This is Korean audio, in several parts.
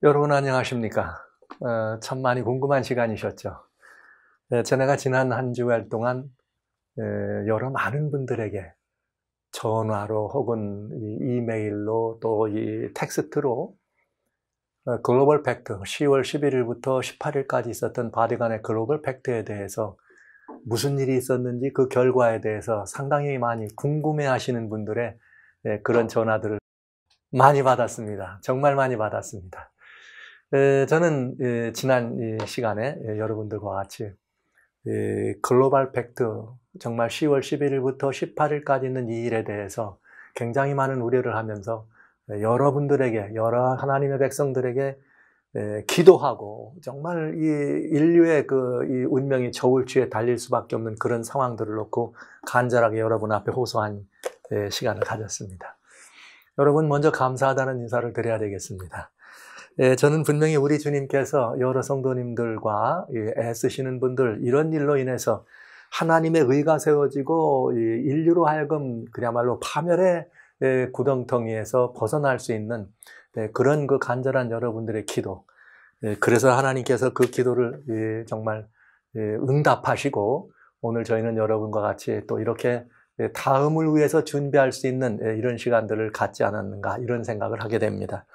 여러분 안녕하십니까? 참 많이 궁금한 시간이셨죠? 제가 지난 한 주일 동안 여러 많은 분들에게 전화로 혹은 이메일로 또 이 텍스트로 글로벌 팩트, 10월 11일부터 18일까지 있었던 바티칸의 글로벌 팩트에 대해서 무슨 일이 있었는지 그 결과에 대해서 상당히 많이 궁금해하시는 분들의 그런 전화들을 많이 받았습니다. 정말 많이 받았습니다. 저는 지난 이 시간에 여러분들과 같이 글로벌 팩트, 정말 10월 11일부터 18일까지 있는 이 일에 대해서 굉장히 많은 우려를 하면서 여러분들에게, 여러 하나님의 백성들에게 기도하고 정말 이 인류의 이 운명이 저울추에 달릴 수밖에 없는 그런 상황들을 놓고 간절하게 여러분 앞에 호소한 시간을 가졌습니다. 여러분 먼저 감사하다는 인사를 드려야 되겠습니다. 저는 분명히 우리 주님께서 여러 성도님들과 애쓰시는 분들, 이런 일로 인해서 하나님의 의가 세워지고 인류로 하여금 그야말로 파멸의 구덩텅이에서 벗어날 수 있는 그런 그 간절한 여러분들의 기도, 그래서 하나님께서 그 기도를 정말 응답하시고 오늘 저희는 여러분과 같이 또 이렇게 다음을 위해서 준비할 수 있는 이런 시간들을 갖지 않았는가, 이런 생각을 하게 됩니다.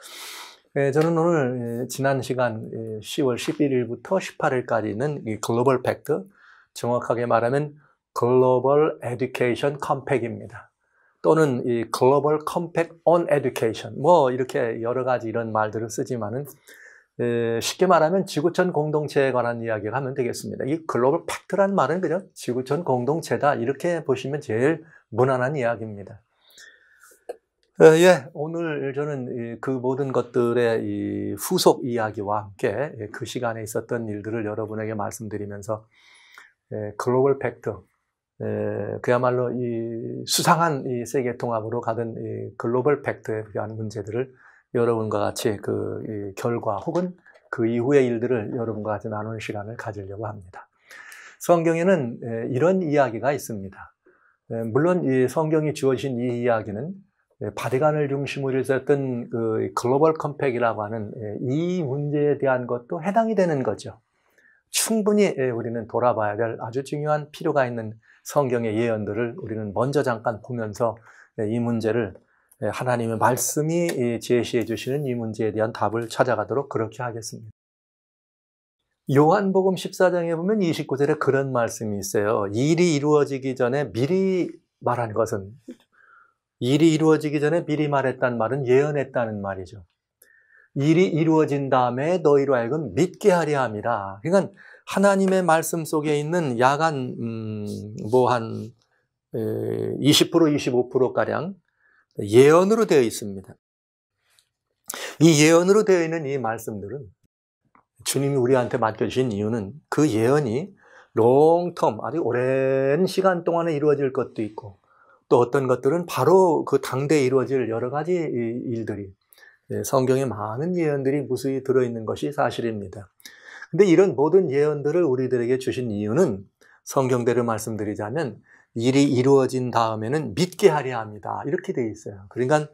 저는 오늘 지난 시간 10월 11일부터 18일까지는 이 글로벌 팩트, 정확하게 말하면 글로벌 에듀케이션 컴팩입니다. 또는 이 글로벌 컴팩 온 에듀케이션, 뭐 이렇게 여러 가지 이런 말들을 쓰지만은 쉽게 말하면 지구촌 공동체에 관한 이야기를 하면 되겠습니다. 이 글로벌 팩트란 말은 그냥 지구촌 공동체다, 이렇게 보시면 제일 무난한 이야기입니다. 오늘 저는 그 모든 것들의 이 후속 이야기와 함께 그 시간에 있었던 일들을 여러분에게 말씀드리면서 글로벌 팩트, 그야말로 이 수상한 이 세계 통합으로 가던 이 글로벌 팩트에 대한 문제들을 여러분과 같이 그 결과 혹은 그 이후의 일들을 여러분과 같이 나누는 시간을 가지려고 합니다. 성경에는 이런 이야기가 있습니다. 물론 이 성경이 주어진 이 이야기는 바티칸을 중심으로 했던 그 글로벌 컴팩이라고 하는 이 문제에 대한 것도 해당이 되는 거죠. 충분히 우리는 돌아봐야 될 아주 중요한 필요가 있는 성경의 예언들을 우리는 먼저 잠깐 보면서 이 문제를, 하나님의 말씀이 제시해 주시는 이 문제에 대한 답을 찾아가도록 그렇게 하겠습니다. 요한복음 14장에 보면 29절에 그런 말씀이 있어요. 일이 이루어지기 전에 미리 말한 것은, 일이 이루어지기 전에 미리 말했다는 말은 예언했다는 말이죠. 일이 이루어진 다음에 너희로 하여금 믿게 하려 함이라. 그러니까 하나님의 말씀 속에 있는 약 한 20% 25%가량 예언으로 되어 있습니다. 이 예언으로 되어 있는 이 말씀들은 주님이 우리한테 맡겨주신 이유는 그 예언이 롱텀, 아주 오랜 시간 동안에 이루어질 것도 있고, 또 어떤 것들은 바로 그 당대에 이루어질 여러 가지 일들이, 성경에 많은 예언들이 무수히 들어있는 것이 사실입니다. 근데 이런 모든 예언들을 우리들에게 주신 이유는 성경대로 말씀드리자면 일이 이루어진 다음에는 믿게 하려 합니다, 이렇게 되어 있어요. 그러니까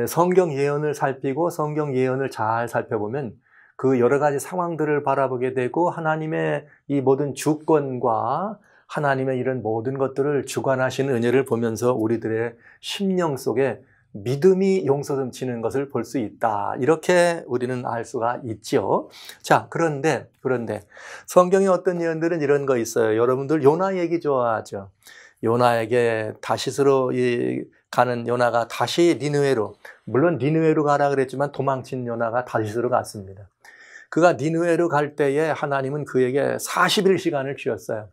성경 예언을 살피고 성경 예언을 잘 살펴보면 그 여러 가지 상황들을 바라보게 되고 하나님의 이 모든 주권과 하나님의 이런 모든 것들을 주관하시는 은혜를 보면서 우리들의 심령 속에 믿음이 용서넘치는 것을 볼 수 있다, 이렇게 우리는 알 수가 있죠. 자, 그런데 성경의 어떤 예언들은 이런 거 있어요. 여러분들 요나 얘기 좋아하죠. 요나에게 다시스로 가는 요나가 다시 니느웨로, 물론 니느웨로 가라 그랬지만 도망친 요나가 다시스로 갔습니다. 그가 니느웨로 갈 때에 하나님은 그에게 40일 시간을 주었어요.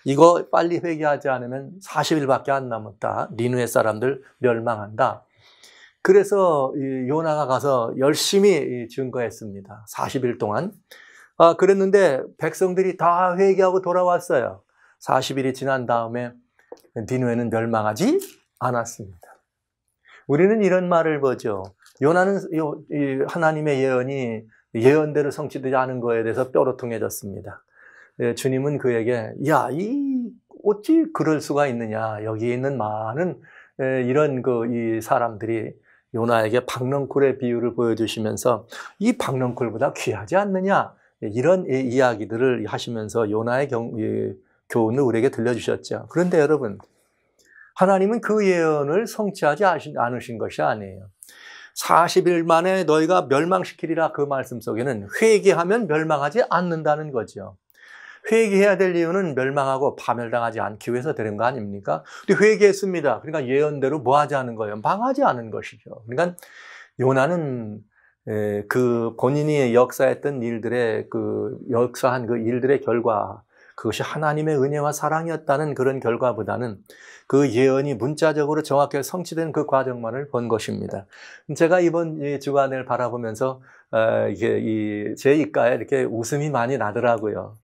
이거 빨리 회개하지 않으면 40일밖에 안 남았다, 니느웨 사람들 멸망한다. 그래서 요나가 가서 열심히 증거했습니다. 40일 동안. 그랬는데 백성들이 다 회개하고 돌아왔어요. 40일이 지난 다음에 니느웨는 멸망하지 않았습니다. 우리는 이런 말을 보죠. 요나는 하나님의 예언이 예언대로 성취되지 않은 거에 대해서 뾰로통해졌습니다. 주님은 그에게 어찌 그럴 수가 있느냐. 여기에 있는 많은 이런 이 사람들이 요나에게 박넝쿨의 비유를 보여주시면서 이 박넝쿨보다 귀하지 않느냐, 이런 이야기들을 하시면서 요나의 교훈을 우리에게 들려주셨죠. 그런데 여러분, 하나님은 그 예언을 성취하지 않으신 것이 아니에요. 40일 만에 너희가 멸망시키리라, 그 말씀 속에는 회개하면 멸망하지 않는다는 거죠. 회개해야 될 이유는 멸망하고 파멸당하지 않기 위해서 되는 거 아닙니까? 근데 회개했습니다. 그러니까 예언대로 뭐 하지 않은 거예요? 망하지 않은 것이죠. 그러니까 요나는 그 본인이 역사했던 일들의 역사한 그 일들의 결과, 그것이 하나님의 은혜와 사랑이었다는 그런 결과보다는 그 예언이 문자적으로 정확하게 성취된 그 과정만을 본 것입니다. 제가 이번 주간을 바라보면서 이게 제 입가에 이렇게 웃음이 많이 나더라고요.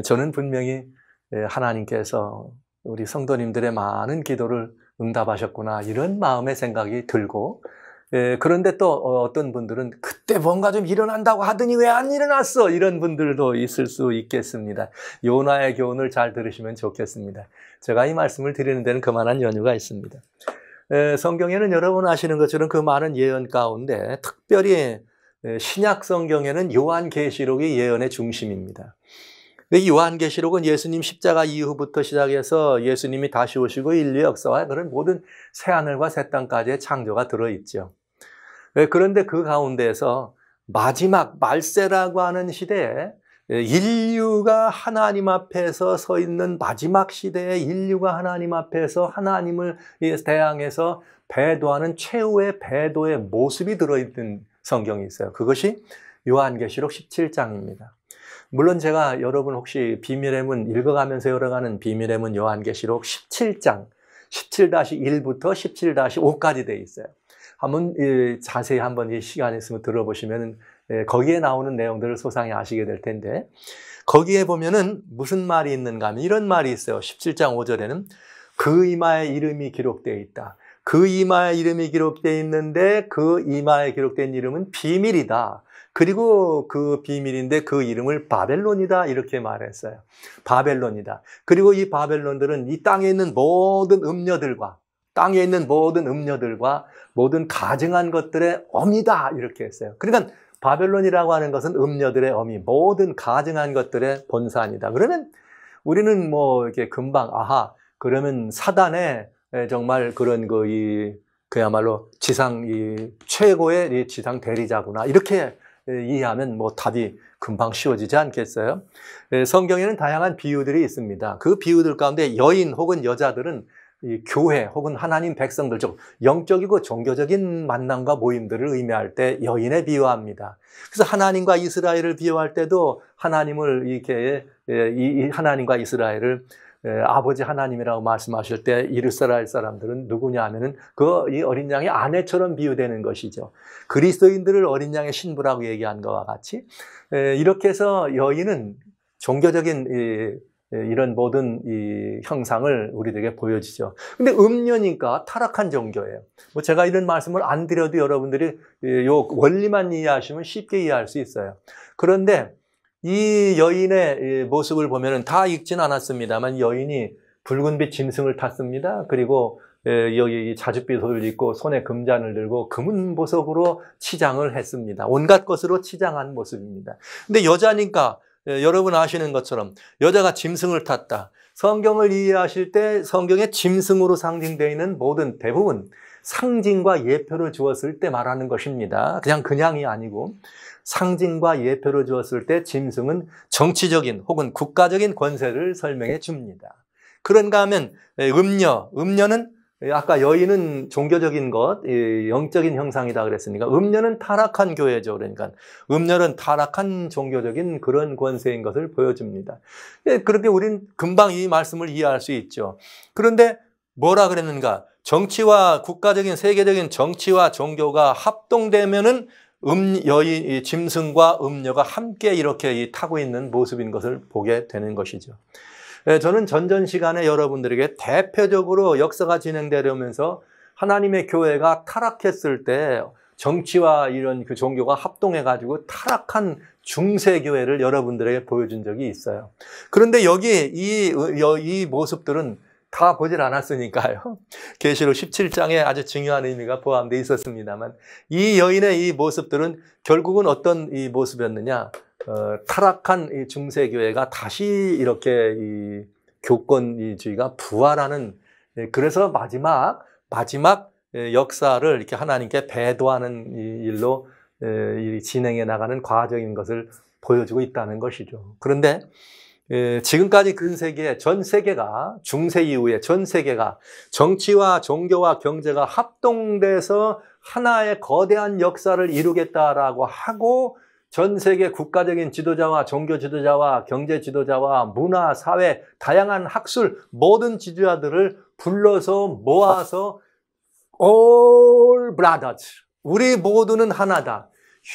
저는 분명히 하나님께서 우리 성도님들의 많은 기도를 응답하셨구나, 이런 마음의 생각이 들고, 그런데 또 어떤 분들은 그때 뭔가 좀 일어난다고 하더니 왜 안 일어났어, 이런 분들도 있을 수 있겠습니다. 요나의 교훈을 잘 들으시면 좋겠습니다. 제가 이 말씀을 드리는 데는 그만한 연유가 있습니다. 성경에는 여러분 아시는 것처럼 그 많은 예언 가운데 특별히 신약 성경에는 요한계시록이 예언의 중심입니다. 이 요한계시록은 예수님 십자가 이후부터 시작해서 예수님이 다시 오시고 인류 역사와 그런 모든 새하늘과 새 땅까지의 창조가 들어있죠. 그런데 그 가운데에서 마지막 말세라고 하는 시대에 인류가 하나님 앞에서 서 있는 마지막 시대에 인류가 하나님 앞에서 하나님을 대항해서 배도하는 최후의 배도의 모습이 들어있는 성경이 있어요. 그것이 요한계시록 17장입니다. 물론 제가 여러분 혹시 비밀의 문 읽어가면서 열어가는 비밀의 문 요한계시록 17장 17-1부터 17-5까지 되어 있어요. 한번 자세히 한번 이 시간 있으면 들어보시면 거기에 나오는 내용들을 소상히 아시게 될 텐데, 거기에 보면은 무슨 말이 있는가 하면 이런 말이 있어요. 17장 5절에는 그 이마에 이름이 기록되어 있다. 그 이마에 이름이 기록되어 있는데 그 이마에 기록된 이름은 비밀이다. 그리고 그 비밀인데 그 이름을 바벨론이다, 이렇게 말했어요. 바벨론이다. 그리고 이 바벨론들은 이 땅에 있는 모든 음녀들과 모든 가증한 것들의 어미다, 이렇게 했어요. 그러니까 바벨론이라고 하는 것은 음녀들의 어미, 모든 가증한 것들의 본산이다. 그러면 우리는 뭐 이렇게 금방 그러면 사단의 정말 그런 그야말로 지상 최고의 지상 대리자구나, 이렇게 이해하면 뭐 답이 금방 쉬워지지 않겠어요? 성경에는 다양한 비유들이 있습니다. 그 비유들 가운데 여인 혹은 여자들은 이 교회 혹은 하나님 백성들, 즉 영적이고 종교적인 만남과 모임들을 의미할 때 여인에 비유합니다. 그래서 하나님과 이스라엘을 비유할 때도 하나님을 이렇게 하나님과 이스라엘을 아버지 하나님이라고 말씀하실 때 이스라엘 사람들은 누구냐 하면은 이 어린 양의 아내처럼 비유되는 것이죠. 그리스도인들을 어린 양의 신부라고 얘기한 것과 같이 이렇게 해서 여인은 종교적인 이런 모든 이 형상을 우리들에게 보여주죠. 근데 음녀니까 타락한 종교예요. 뭐 제가 이런 말씀을 안 드려도 여러분들이 요 원리만 이해하시면 쉽게 이해할 수 있어요. 그런데 이 여인의 모습을 보면은 다 읽진 않았습니다만 여인이 붉은빛 짐승을 탔습니다. 그리고 여기 자줏빛 옷을 입고 손에 금잔을 들고 금은 보석으로 치장을 했습니다. 온갖 것으로 치장한 모습입니다. 근데 여자니까 여러분 아시는 것처럼 여자가 짐승을 탔다. 성경을 이해하실 때 성경에 짐승으로 상징되어 있는 모든 대부분 상징과 예표를 주었을 때 말하는 것입니다. 그냥이 아니고 상징과 예표를 주었을 때 짐승은 정치적인 혹은 국가적인 권세를 설명해 줍니다. 그런가 하면 음녀는 아까 여인은 종교적인 것, 영적인 형상이다 그랬으니까 음녀는 타락한 교회죠. 그러니까 음녀는 타락한 종교적인 그런 권세인 것을 보여줍니다. 그런데 우린 금방 이 말씀을 이해할 수 있죠. 그런데 뭐라 그랬는가? 정치와 국가적인 세계적인 정치와 종교가 합동되면은 짐승과 음녀가 함께 이렇게 타고 있는 모습인 것을 보게 되는 것이죠. 저는 전전 시간에 여러분들에게 대표적으로 역사가 진행되려면서 하나님의 교회가 타락했을 때 정치와 이런 그 종교가 합동해가지고 타락한 중세교회를 여러분들에게 보여준 적이 있어요. 그런데 여기 이 모습들은 다 보질 않았으니까요. 계시록 17장에 아주 중요한 의미가 포함되어 있었습니다만 이 여인의 이 모습들은 결국은 어떤 이 모습이었느냐? 타락한 이 중세교회가 다시 이렇게 이 교권주의가 부활하는, 그래서 마지막 역사를 이렇게 하나님께 배도하는 일로 진행해 나가는 과정인 것을 보여주고 있다는 것이죠. 그런데 지금까지 근세기에 전 세계가, 중세 이후에 전 세계가 정치와 종교와 경제가 합동돼서 하나의 거대한 역사를 이루겠다라고 하고 전 세계 국가적인 지도자와 종교 지도자와 경제 지도자와 문화, 사회, 다양한 학술, 모든 지도자들을 불러서 모아서 All brothers, 우리 모두는 하나다.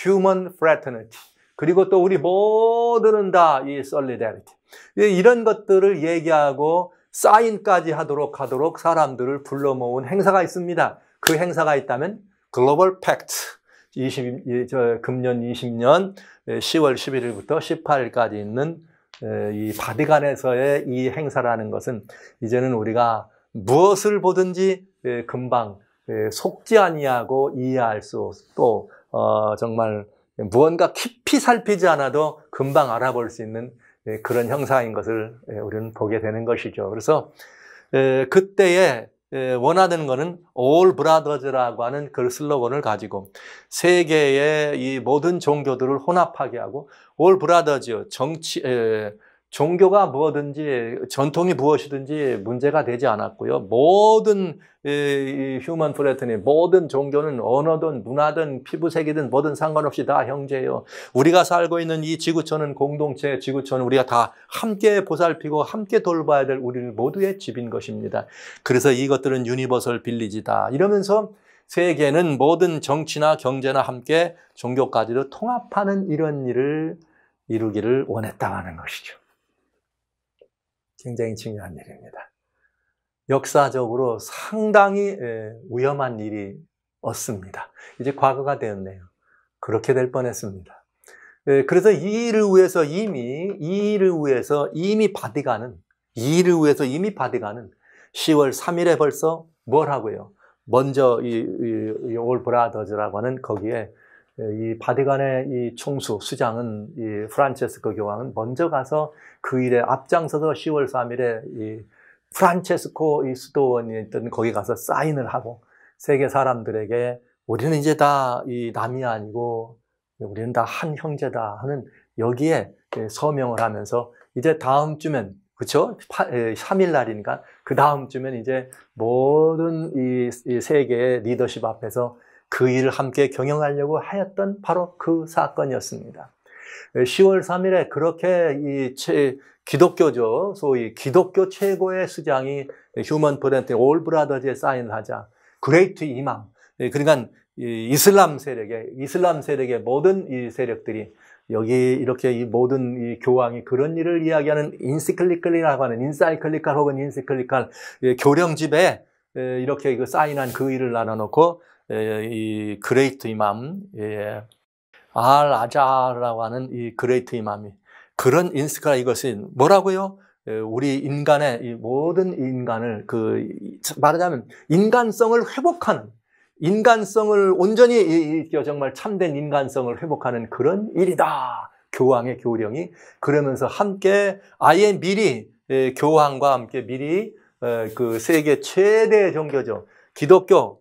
Human fraternity. 그리고 또 우리 모두는 다 이 solidarity. 이런 것들을 얘기하고 사인까지 하도록 사람들을 불러 모은 행사가 있습니다. 그 행사가 있다면 글로벌 팩트. 금년 20년 10월 11일부터 18일까지 있는 이 바티칸에서의 이 행사라는 것은 이제는 우리가 무엇을 보든지 금방 속지 아니하고 이해할 수, 또 정말 무언가 깊이 살피지 않아도 금방 알아볼 수 있는 그런 형상인 것을 우리는 보게 되는 것이죠. 그래서 그때에 원하는 것은 All Brothers라고 하는 그 슬로건을 가지고 세계의 이 모든 종교들을 혼합하게 하고, All Brothers, 종교가 무엇든지 전통이 무엇이든지 문제가 되지 않았고요. 모든 휴먼 프래터니, 모든 종교는 언어든 문화든 피부색이든 뭐든 상관없이 다 형제예요. 우리가 살고 있는 이 지구촌은 공동체, 지구촌은 우리가 다 함께 보살피고 함께 돌봐야 될 우리 모두의 집인 것입니다. 그래서 이것들은 유니버설 빌리지다. 이러면서 세계는 모든 정치나 경제나 함께 종교까지도 통합하는 이런 일을 이루기를 원했다고 하는 것이죠. 굉장히 중요한 일입니다. 역사적으로 상당히 위험한 일이었습니다. 이제 과거가 되었네요. 그렇게 될 뻔했습니다. 그래서 이 일을 위해서 이미 바티칸은 10월 3일에 벌써 뭘 하고요? 먼저 이 All Brothers라고 하는 거기에 이 바티칸의 이 총수, 수장은 이 프란체스코 교황은 먼저 가서 그 일에 앞장서서 10월 3일에 이 프란체스코 이 수도원이 있던 거기 가서 사인을 하고 세계 사람들에게 우리는 이제 다 이 남이 아니고 우리는 다 한 형제다 하는 여기에 서명을 하면서 이제 다음 주면, 그렇죠? 3일 날이니까 그 다음 주면 이제 모든 이 세계의 리더십 앞에서 그 일을 함께 경영하려고 하였던 바로 그 사건이었습니다. 10월 3일에 그렇게 기독교죠. 소위 기독교 최고의 수장이 휴먼 프렌트 올 브라더즈에 사인을 하자. 그레이트 이맘. 그러니까 이슬람 세력의 모든 이 세력들이 여기 이렇게 이 모든 이 교황이 그런 일을 이야기하는 인시클리칼이라고 하는 인사이클리칼 혹은 인시클리칼 교령집에 이렇게 사인한 그 일을 나눠놓고 이 그레이트 이맘, 알 아자라고 하는 이 그레이트 이맘이 그런 인스카, 이것은 뭐라고요? 우리 인간의 이 모든 인간을 말하자면 인간성을 회복하는, 인간성을 온전히 정말 참된 인간성을 회복하는 그런 일이다. 교황의 교령이. 그러면서 함께 아예 미리 교황과 함께 미리 그 세계 최대 종교죠. 기독교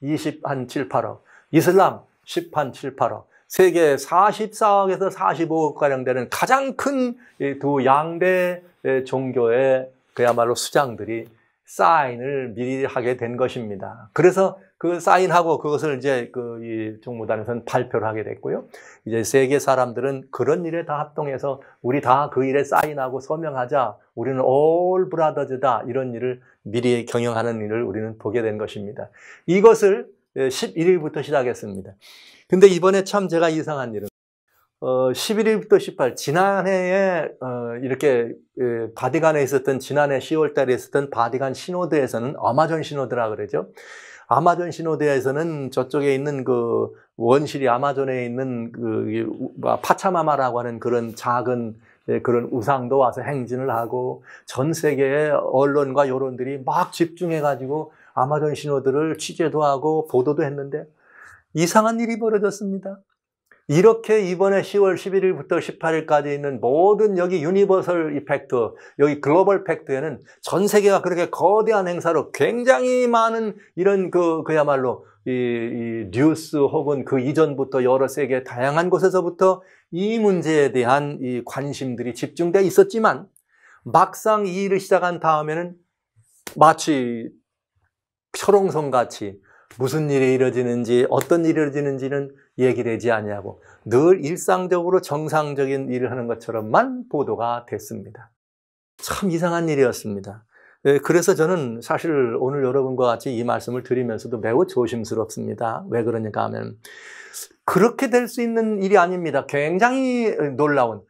20한 7, 8억, 이슬람 10한 7, 8억, 세계 44억에서 45억가량 되는 가장 큰 두 양대 종교의 그야말로 수장들이 사인을 미리 하게 된 것입니다. 그래서 그 사인하고 그것을 이제 이 종무단에서는 발표를 하게 됐고요. 이제 세계 사람들은 그런 일에 다 합동해서 우리 다 그 일에 사인하고 서명하자. 우리는 all brothers다. 이런 일을 미리 경영하는 일을 우리는 보게 된 것입니다. 이것을 11일부터 시작했습니다. 근데 이번에 참 제가 이상한 일은 11일부터 18일, 지난해에 이렇게 바티칸에 있었던, 지난해 10월 달에 있었던 바티칸 시노드에서는, 아마존 시노드라 그러죠. 아마존 시노드에서는 저쪽에 있는 원실이 아마존에 있는 파차마마라고 하는 그런 작은 그런 우상도 와서 행진을 하고 전 세계의 언론과 여론들이 막 집중해가지고 아마존 신호들을 취재도 하고 보도도 했는데 이상한 일이 벌어졌습니다. 이렇게 이번에 10월 11일부터 18일까지 있는 모든 여기 유니버설 이펙트, 여기 글로벌 팩트에는 전 세계가 그렇게 거대한 행사로 굉장히 많은 이런 그야말로 이 뉴스 혹은 그 이전부터 여러 세계 다양한 곳에서부터 이 문제에 대한 이 관심들이 집중돼 있었지만 막상 이 일을 시작한 다음에는 마치 철옹성같이 무슨 일이 이루어지는지 어떤 일이 이루어지는지는 얘기되지 아니하고 늘 일상적으로 정상적인 일을 하는 것처럼만 보도가 됐습니다. 참 이상한 일이었습니다. 그래서 저는 사실 오늘 여러분과 같이 이 말씀을 드리면서도 매우 조심스럽습니다. 왜 그러니까 하면 그렇게 될 수 있는 일이 아닙니다. 굉장히 놀라운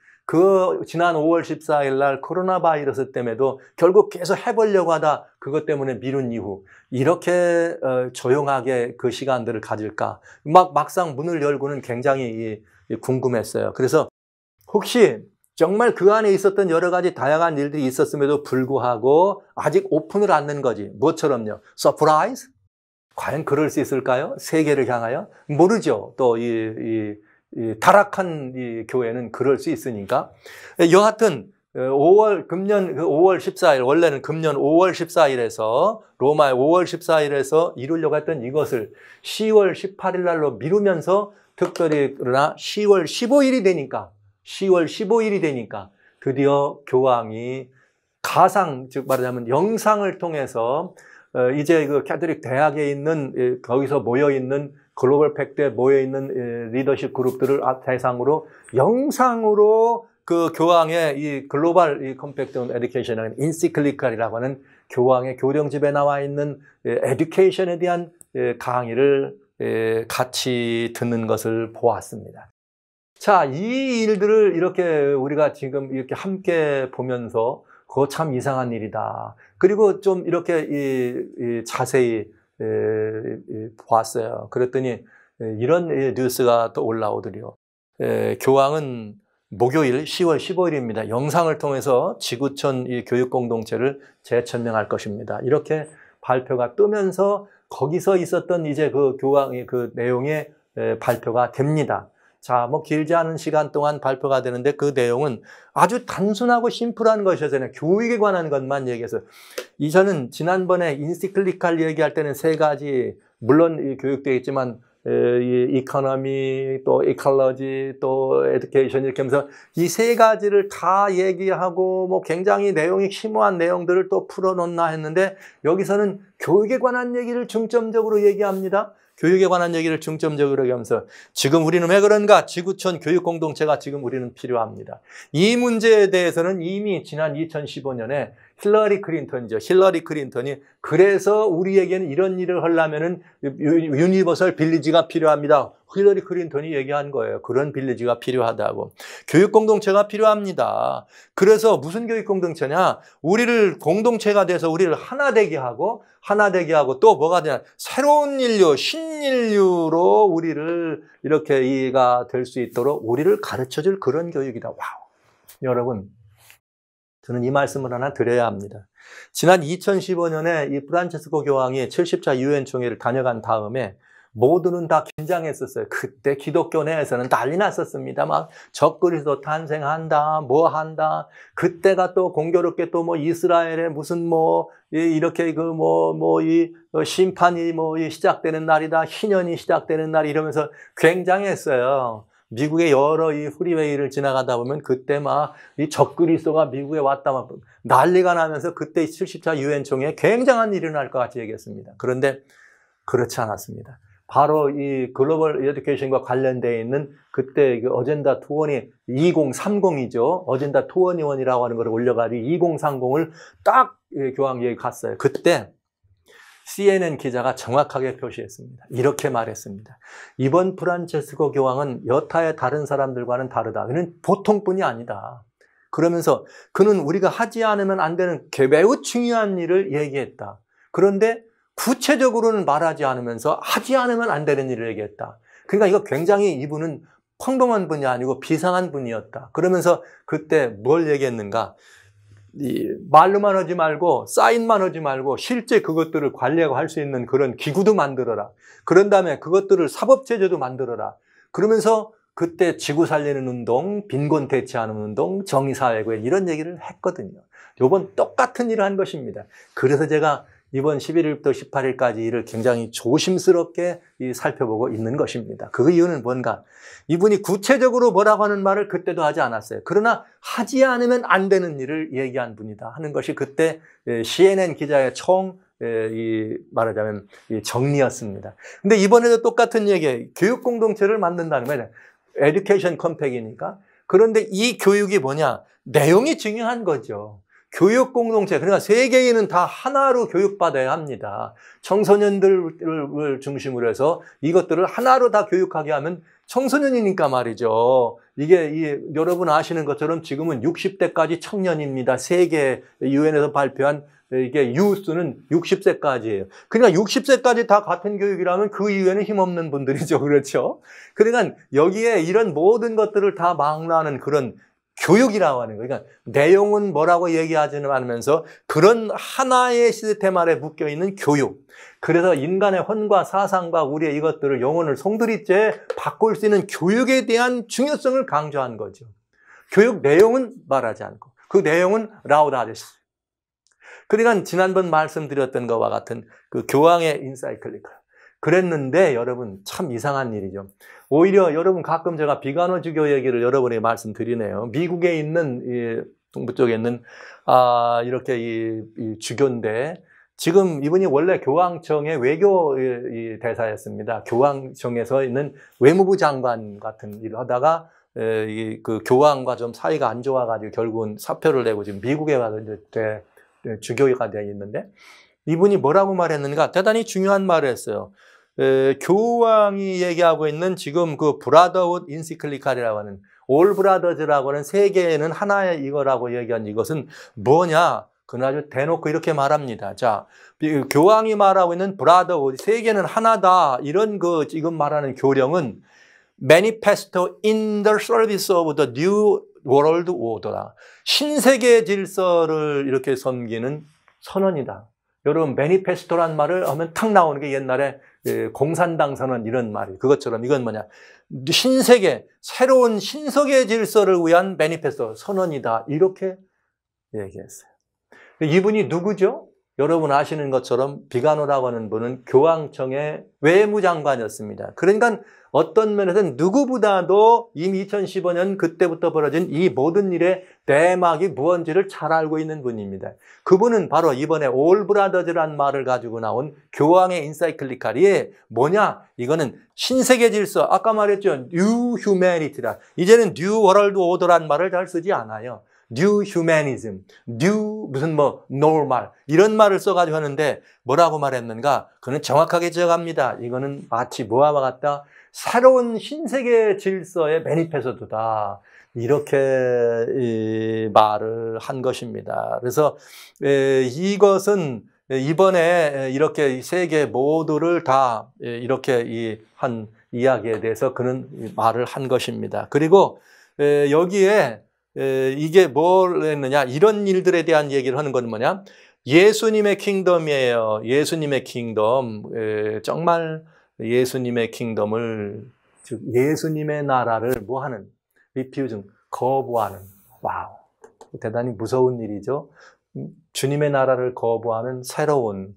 지난 5월 14일 날 코로나 바이러스 때문에도 결국 계속 해보려고 하다 그것 때문에 미룬 이후 이렇게 조용하게 그 시간들을 가질까 막상 문을 열고는 굉장히 궁금했어요. 그래서 혹시 정말 그 안에 있었던 여러 가지 다양한 일들이 있었음에도 불구하고 아직 오픈을 안 낸 거지. 뭐처럼요? 서프라이즈? 과연 그럴 수 있을까요? 세계를 향하여? 모르죠. 또 이 타락한 이 교회는 그럴 수 있으니까. 여하튼 금년 5월 14일, 원래는 금년 5월 14일에서 로마의 5월 14일에서 이루려고 했던 이것을 10월 18일 날로 미루면서 특별히 그러나 10월 15일이 되니까 드디어 교황이 가상, 즉 말하자면 영상을 통해서 이제 그 캐톨릭 대학에 있는 거기서 모여 있는 글로벌 팩트에 모여 있는 리더십 그룹들을 대상으로 영상으로 그 교황의 이 글로벌 이 컴팩트 에듀케이션이라는 인시클리칼이라고 하는 교황의 교령집에 나와 있는 에듀케이션에 대한 강의를 같이 듣는 것을 보았습니다. 자, 이 일들을 이렇게 우리가 지금 이렇게 함께 보면서 그거 참 이상한 일이다. 그리고 좀 이렇게 자세히 보았어요. 그랬더니 이런 뉴스가 또 올라오더래요. 교황은 목요일 10월 15일입니다. 영상을 통해서 지구촌 이 교육 공동체를 재천명할 것입니다. 이렇게 발표가 뜨면서 거기서 있었던 이제 그 교황의 그 내용의 발표가 됩니다. 자, 뭐 길지 않은 시간 동안 발표가 되는데 그 내용은 아주 단순하고 심플한 것이었잖아요. 교육에 관한 것만 얘기해서. 저는 지난번에 인시클리칼 얘기할 때는 세 가지, 물론 교육되어 있지만 이 이코노미, 또 이컬러지, 또 에듀케이션 이렇게 하면서 이 세 가지를 다 얘기하고 뭐 굉장히 내용이 심오한 내용들을 또 풀어놓나 했는데 여기서는 교육에 관한 얘기를 중점적으로 얘기합니다. 교육에 관한 얘기를 중점적으로 하면서 지금 우리는 왜 그런가? 지구촌 교육 공동체가 지금 우리는 필요합니다. 이 문제에 대해서는 이미 지난 2015년에 힐러리 클린턴이죠. 힐러리 클린턴이 그래서 우리에게는 이런 일을 하려면은 유니버설 빌리지가 필요합니다. 힐러리 클린턴이 얘기한 거예요. 그런 빌리지가 필요하다고. 교육 공동체가 필요합니다. 그래서 무슨 교육 공동체냐? 우리를 공동체가 돼서 우리를 하나 되게 하고 또 뭐가 되냐? 새로운 인류, 신인류로 우리를 이렇게 이해가 될 수 있도록 우리를 가르쳐줄 그런 교육이다. 와우. 여러분, 저는 이 말씀을 하나 드려야 합니다. 지난 2015년에 이 프란체스코 교황이 70차 유엔 총회를 다녀간 다음에 모두는 다 긴장했었어요. 그때 기독교 내에서는 난리 났었습니다. 막 적그리스도 탄생한다, 뭐 한다. 그때가 또 공교롭게 또 뭐 이스라엘에 무슨 뭐 이렇게 이 심판이 시작되는 날이다, 희년이 시작되는 날 이러면서 굉장했어요. 미국의 여러 이 프리웨이를 지나가다 보면 그때 막 이 적그리스도가 미국에 왔다 막 난리가 나면서 그때 70차 유엔 총회에 굉장한 일이 일어날 것 같이 얘기했습니다. 그런데 그렇지 않았습니다. 바로 이 글로벌 에듀케이션과 관련되어 있는 그때 그 어젠다 2030이죠. 어젠다 21이라고 하는 걸 올려가지고 2030을 딱 교황 갔어요. 그때 CNN 기자가 정확하게 표시했습니다. 이렇게 말했습니다. 이번 프란체스코 교황은 여타의 다른 사람들과는 다르다. 그는 보통뿐이 아니다. 그러면서 그는 우리가 하지 않으면 안 되는 매우 중요한 일을 얘기했다. 그런데 구체적으로는 말하지 않으면서 하지 않으면 안 되는 일을 얘기했다. 그러니까 이거 굉장히 이분은 평범한 분이 아니고 비상한 분이었다. 그러면서 그때 뭘 얘기했는가? 말로만 하지 말고 사인만 하지 말고 실제 그것들을 관리하고 할 수 있는 그런 기구도 만들어라. 그런 다음에 그것들을 사법제도도 만들어라. 그러면서 그때 지구 살리는 운동, 빈곤 대체하는 운동, 정의사회구현 이런 얘기를 했거든요. 요번 똑같은 일을 한 것입니다. 그래서 제가 이번 11일부터 18일까지 일을 굉장히 조심스럽게 살펴보고 있는 것입니다. 그 이유는 뭔가? 이분이 구체적으로 뭐라고 하는 말을 그때도 하지 않았어요. 그러나 하지 않으면 안 되는 일을 얘기한 분이다 하는 것이 그때 CNN 기자의 말하자면 정리였습니다. 근데 이번에도 똑같은 얘기예요. 교육 공동체를 만든다는 거예요. 에듀케이션 컴팩이니까. 그런데 이 교육이 뭐냐? 내용이 중요한 거죠. 교육 공동체, 그러니까 세계인은 다 하나로 교육받아야 합니다. 청소년들을 중심으로 해서 이것들을 하나로 다 교육하게 하면 청소년이니까 말이죠. 이게 여러분 아시는 것처럼 지금은 60대까지 청년입니다. 세계 유엔에서 발표한 이게 유수는 60세까지예요. 그러니까 60세까지 다 같은 교육이라면 그 이후에는 힘없는 분들이죠. 그렇죠? 그러니까 여기에 이런 모든 것들을 다 망라하는 그런 교육이라고 하는 거예요. 그러니까 내용은 뭐라고 얘기하지는 않으면서 그런 하나의 시스템 아래 묶여있는 교육. 그래서 인간의 혼과 사상과 우리의 이것들을 영혼을 송두리째 바꿀 수 있는 교육에 대한 중요성을 강조한 거죠. 교육 내용은 말하지 않고 그 내용은 라우다리스. 그러니까 지난번 말씀드렸던 것과 같은 그 교황의 인사이클리카. 그랬는데 여러분 참 이상한 일이죠. 오히려 여러분 가끔 제가 비간호주교 얘기를 여러분에게 말씀드리네요. 미국에 있는 동부 쪽에 있는 이렇게 이 주교인데 지금 이분이 원래 교황청의 외교 대사였습니다. 교황청에서 있는 외무부 장관 같은 일을 하다가 그 교황과 좀 사이가 안 좋아가지고 결국은 사표를 내고 지금 미국에 가서 이제 주교가 되어 있는데 이분이 뭐라고 말했는가? 대단히 중요한 말을 했어요. 교황이 얘기하고 있는 지금 그 브라더우드 인시클리칼이라고 하는 올 브라더즈라고 하는 세계에는 하나의 이거라고 얘기한 이것은 뭐냐? 그는 아주 대놓고 이렇게 말합니다. 자, 교황이 말하고 있는 브라더우드 세계는 하나다. 이런 그 지금 말하는 교령은 Manifesto in the service of the new world order다. 신세계 질서를 이렇게 섬기는 선언이다. 여러분 매니페스토란 말을 하면 탁 나오는 게 옛날에 공산당 선언 이런 말이 그것처럼 이건 뭐냐 신세계 새로운 신석의 질서를 위한 매니페스토 선언이다 이렇게 얘기했어요. 이분이 누구죠? 여러분 아시는 것처럼 비간호라고 하는 분은 교황청의 외무장관이었습니다. 그러니까 어떤 면에서는 누구보다도 이미 2015년 그때부터 벌어진 이 모든 일의 내막이 무언지를 잘 알고 있는 분입니다. 그분은 바로 이번에 올 브라더즈란 말을 가지고 나온 교황의 인사이클리칼이 뭐냐? 이거는 신세계 질서, 아까 말했죠. 뉴 휴머니티다. 이제는 뉴 월드 오더란 말을 잘 쓰지 않아요. 뉴 휴머니즘, 뉴 무슨 노멀 이런 말을 써가지고 하는데 뭐라고 말했는가? 그는 정확하게 지적합니다. 이거는 마치 뭐와 같다? 새로운 신세계 질서의 매니페스토다. 이렇게 말을 한 것입니다. 그래서 이것은 이번에 이렇게 세계 모두를 다 이렇게 한 이야기에 대해서 그는 말을 한 것입니다. 그리고 여기에 이게 뭘 했느냐? 이런 일들에 대한 얘기를 하는 건 뭐냐? 예수님의 킹덤이에요. 예수님의 킹덤. 정말 예수님의 킹덤을, 즉 예수님의 나라를 뭐 하는? 리퓨징, 거부하는. 와우. 대단히 무서운 일이죠. 주님의 나라를 거부하는 새로운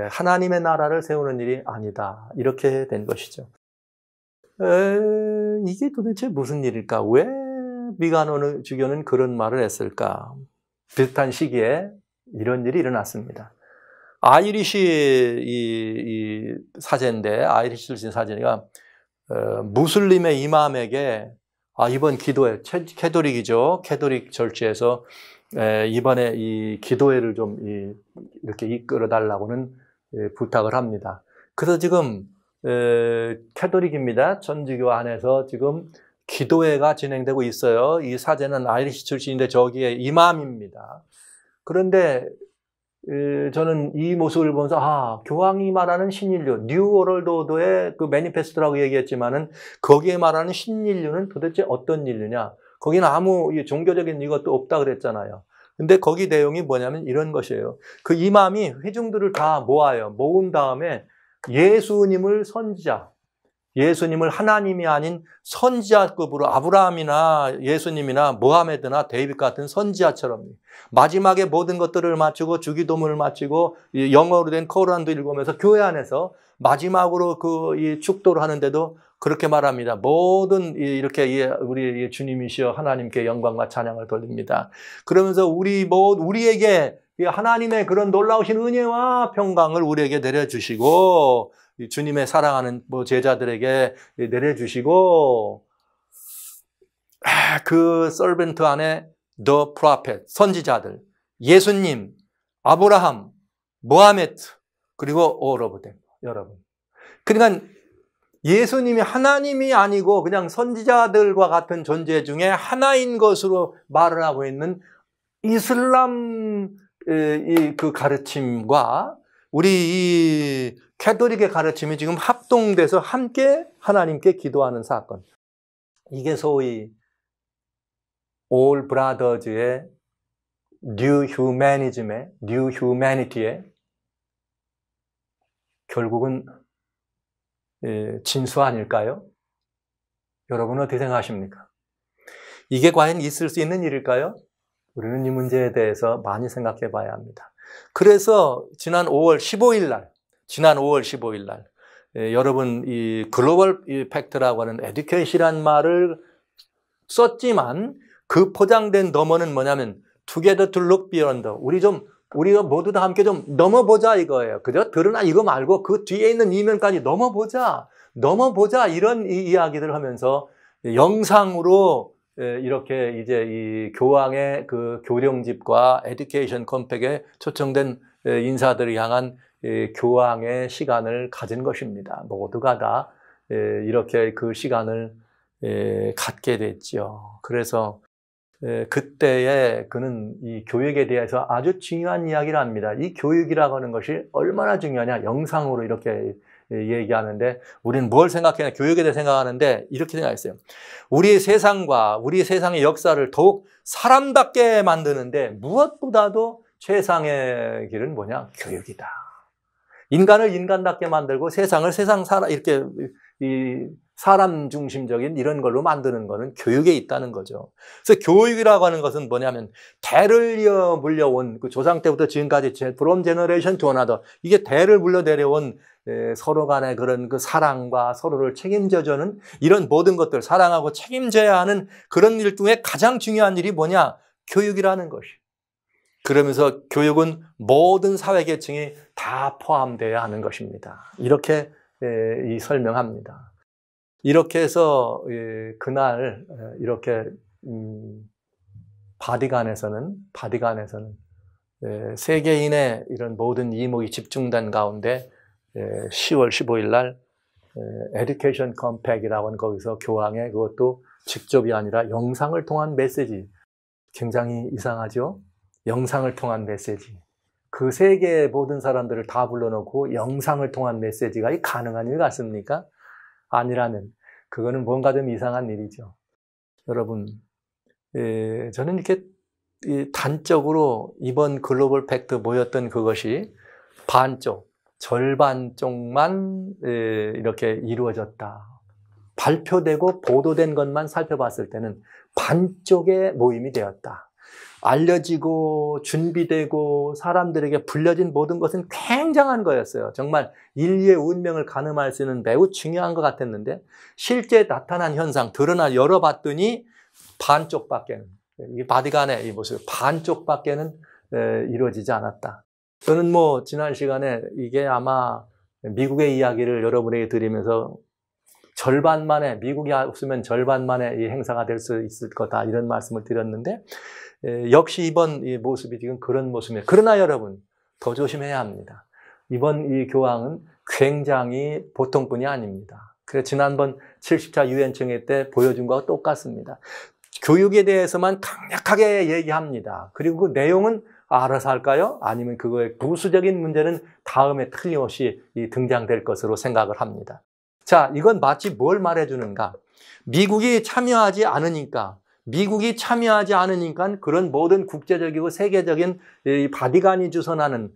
하나님의 나라를 세우는 일이 아니다. 이렇게 된 것이죠. 이게 도대체 무슨 일일까? 왜 비간호 주교는 그런 말을 했을까? 비슷한 시기에 이런 일이 일어났습니다. 아이리시 이 사제인데 아이리시 출신 사제가 무슬림의 이맘에게 이번 기도회 캐톨릭이죠. 캐톨릭 절지에서 이번에 이 기도회를 좀 이렇게 이끌어 달라고는 부탁을 합니다. 그래서 지금 캐톨릭입니다. 전주교 안에서 지금 기도회가 진행되고 있어요. 이 사제는 아이리시 출신인데 저기에 이맘입니다. 그런데 저는 이 모습을 보면서 교황이 말하는 신인류, 뉴 월드 오더의 그 매니페스토라고 얘기했지만은 거기에 말하는 신인류는 도대체 어떤 인류냐? 거기는 아무 종교적인 이것도 없다 그랬잖아요. 근데 거기 내용이 뭐냐면 이런 것이에요. 그 이맘이 회중들을 다 모은 다음에 예수님을 선지자, 예수님을 하나님이 아닌 선지자급으로 아브라함이나 예수님이나 모하메드나 데이빗 같은 선지자처럼 마지막에 모든 것들을 마치고 주기도문을 마치고 영어로 된 코란도 읽으면서 교회 안에서 마지막으로 이 축도를 하는데도 그렇게 말합니다. 모든 이렇게 우리 주님이시여 하나님께 영광과 찬양을 돌립니다. 그러면서 우리에게 하나님의 그런 놀라우신 은혜와 평강을 우리에게 내려주시고 주님의 사랑하는 제자들에게 내려주시고 그 서벤트 안에 the prophet, 선지자들, 예수님, 아브라함, 모하메드 그리고 all of them, 여러분. 그러니까 예수님이 하나님이 아니고 그냥 선지자들과 같은 존재 중에 하나인 것으로 말을 하고 있는 이슬람 그 가르침과 우리 이 캐톨릭의 가르침이 지금 합동돼서 함께 하나님께 기도하는 사건. 이게 소위 All Brothers의 New Humanism의 New Humanity의 결국은 진수 아닐까요? 여러분은 어떻게 생각하십니까? 이게 과연 있을 수 있는 일일까요? 우리는 이 문제에 대해서 많이 생각해 봐야 합니다. 그래서 지난 5월 15일 날 여러분 이 글로벌 팩트라고 하는 에듀케이션이라는 말을 썼지만 그 포장된 넘어는 뭐냐면 together to look beyond. 우리가 모두 다 함께 좀 넘어보자 이거예요. 그죠? 드러나 이거 말고 그 뒤에 있는 이면까지 넘어보자 이런 이야기들을 하면서 영상으로 이렇게 이제 이 교황의 그 교령집과 에듀케이션 컴팩에 초청된 인사들을 향한 교황의 시간을 가진 것입니다. 모두가 다 이렇게 그 시간을 갖게 됐죠. 그래서 그때에 그는 이 교육에 대해서 아주 중요한 이야기를 합니다. 이 교육이라고 하는 것이 얼마나 중요하냐 영상으로 이렇게 얘기하는데 우리는 뭘 생각해야 교육에 대해 생각하는데 이렇게 생각했어요. 우리 세상과 우리 세상의 역사를 더욱 사람답게 만드는데 무엇보다도 최상의 길은 뭐냐? 교육이다. 인간을 인간답게 만들고 세상을 이렇게 사람 중심적인 이런 걸로 만드는 거는 교육에 있다는 거죠. 그래서 교육이라고 하는 것은 뭐냐면 대를 이어 물려온 그 조상 때부터 지금까지 from generation to another 이게 대를 물려 내려온 서로 간의 그런 그 사랑과 서로를 책임져주는 이런 모든 것들 사랑하고 책임져야 하는 그런 일 중에 가장 중요한 일이 뭐냐? 교육이라는 것이. 그러면서 교육은 모든 사회계층이 다 포함되어야 하는 것입니다. 이렇게 설명합니다. 이렇게 해서 그날 이렇게 바티칸에서는 세계인의 이런 모든 이목이 집중된 가운데 10월 15일 날 에듀케이션 컴팩이라고 하는 거기서 교황의 그것도 직접이 아니라 영상을 통한 메시지 굉장히 이상하죠? 영상을 통한 메시지. 그 세계의 모든 사람들을 다 불러놓고 영상을 통한 메시지가 가능한 일 같습니까? 아니라면 그거는 뭔가 좀 이상한 일이죠. 여러분, 저는 이렇게 단적으로 이번 글로벌 팩트 모였던 그것이 절반 쪽만 이렇게 이루어졌다. 발표되고 보도된 것만 살펴봤을 때는 반쪽의 모임이 되었다. 알려지고 준비되고 사람들에게 불려진 모든 것은 굉장한 거였어요. 정말 인류의 운명을 가늠할 수 있는 매우 중요한 것 같았는데 실제 나타난 현상, 열어봤더니 반쪽밖에는, 이게 바티칸의 이 모습, 반쪽밖에는 이루어지지 않았다. 저는 지난 시간에 이게 아마 미국의 이야기를 여러분에게 드리면서 미국이 없으면 절반만에 이 행사가 될 수 있을 거다 이런 말씀을 드렸는데 역시 이번 이 모습이 지금 그런 모습이에요. 그러나 여러분 더 조심해야 합니다. 이번 이 교황은 굉장히 보통 분이 아닙니다. 그래서 지난번 70차 유엔총회 때 보여준 것과 똑같습니다. 교육에 대해서만 강력하게 얘기합니다. 그리고 그 내용은 알아서 할까요? 아니면 그거의 부수적인 문제는 다음에 틀림없이 등장될 것으로 생각을 합니다. 자, 이건 마치 뭘 말해주는가? 미국이 참여하지 않으니까 그런 모든 국제적이고 세계적인 바디간이 주선하는,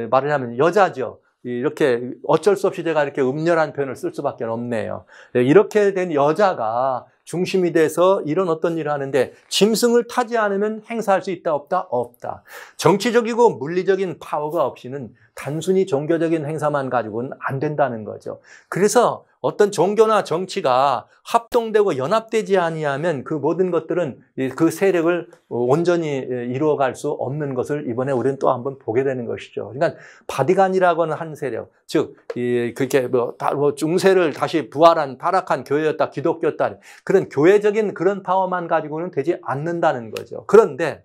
말하자면 여자죠. 이렇게 어쩔 수 없이 제가 이렇게 음렬한 표현을 쓸 수밖에 없네요. 이렇게 된 여자가 중심이 돼서 이런 어떤 일을 하는데 짐승을 타지 않으면 행사할 수 있다 없다? 없다. 정치적이고 물리적인 파워가 없이는 단순히 종교적인 행사만 가지고는 안 된다는 거죠. 그래서 어떤 종교나 정치가 합동되고 연합되지 아니하면 그 모든 것들은 그 세력을 온전히 이루어갈 수 없는 것을 이번에 우리는 또 한번 보게 되는 것이죠. 그러니까 바디간이라고 하는 한 세력, 즉 그게 중세를 다시 부활한 타락한 교회였다, 기독교였다, 그런 교회적인 그런 파워만 가지고는 되지 않는다는 거죠. 그런데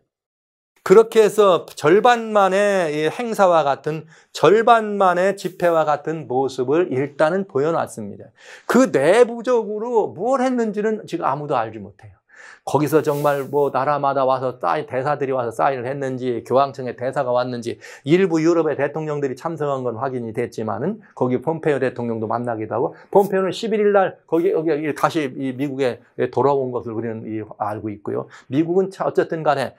그렇게 해서 절반만의 행사와 같은, 절반만의 집회와 같은 모습을 일단은 보여놨습니다. 그 내부적으로 뭘 했는지는 지금 아무도 알지 못해요. 거기서 정말 뭐 나라마다 와서 대사들이 와서 사인을 했는지, 교황청에 대사가 왔는지, 일부 유럽의 대통령들이 참석한 건 확인이 됐지만은 거기 폼페이오 대통령도 만나기도 하고, pompeo는 11일 날 거기 다시 미국에 돌아온 것을 우리는 알고 있고요. 미국은 어쨌든 간에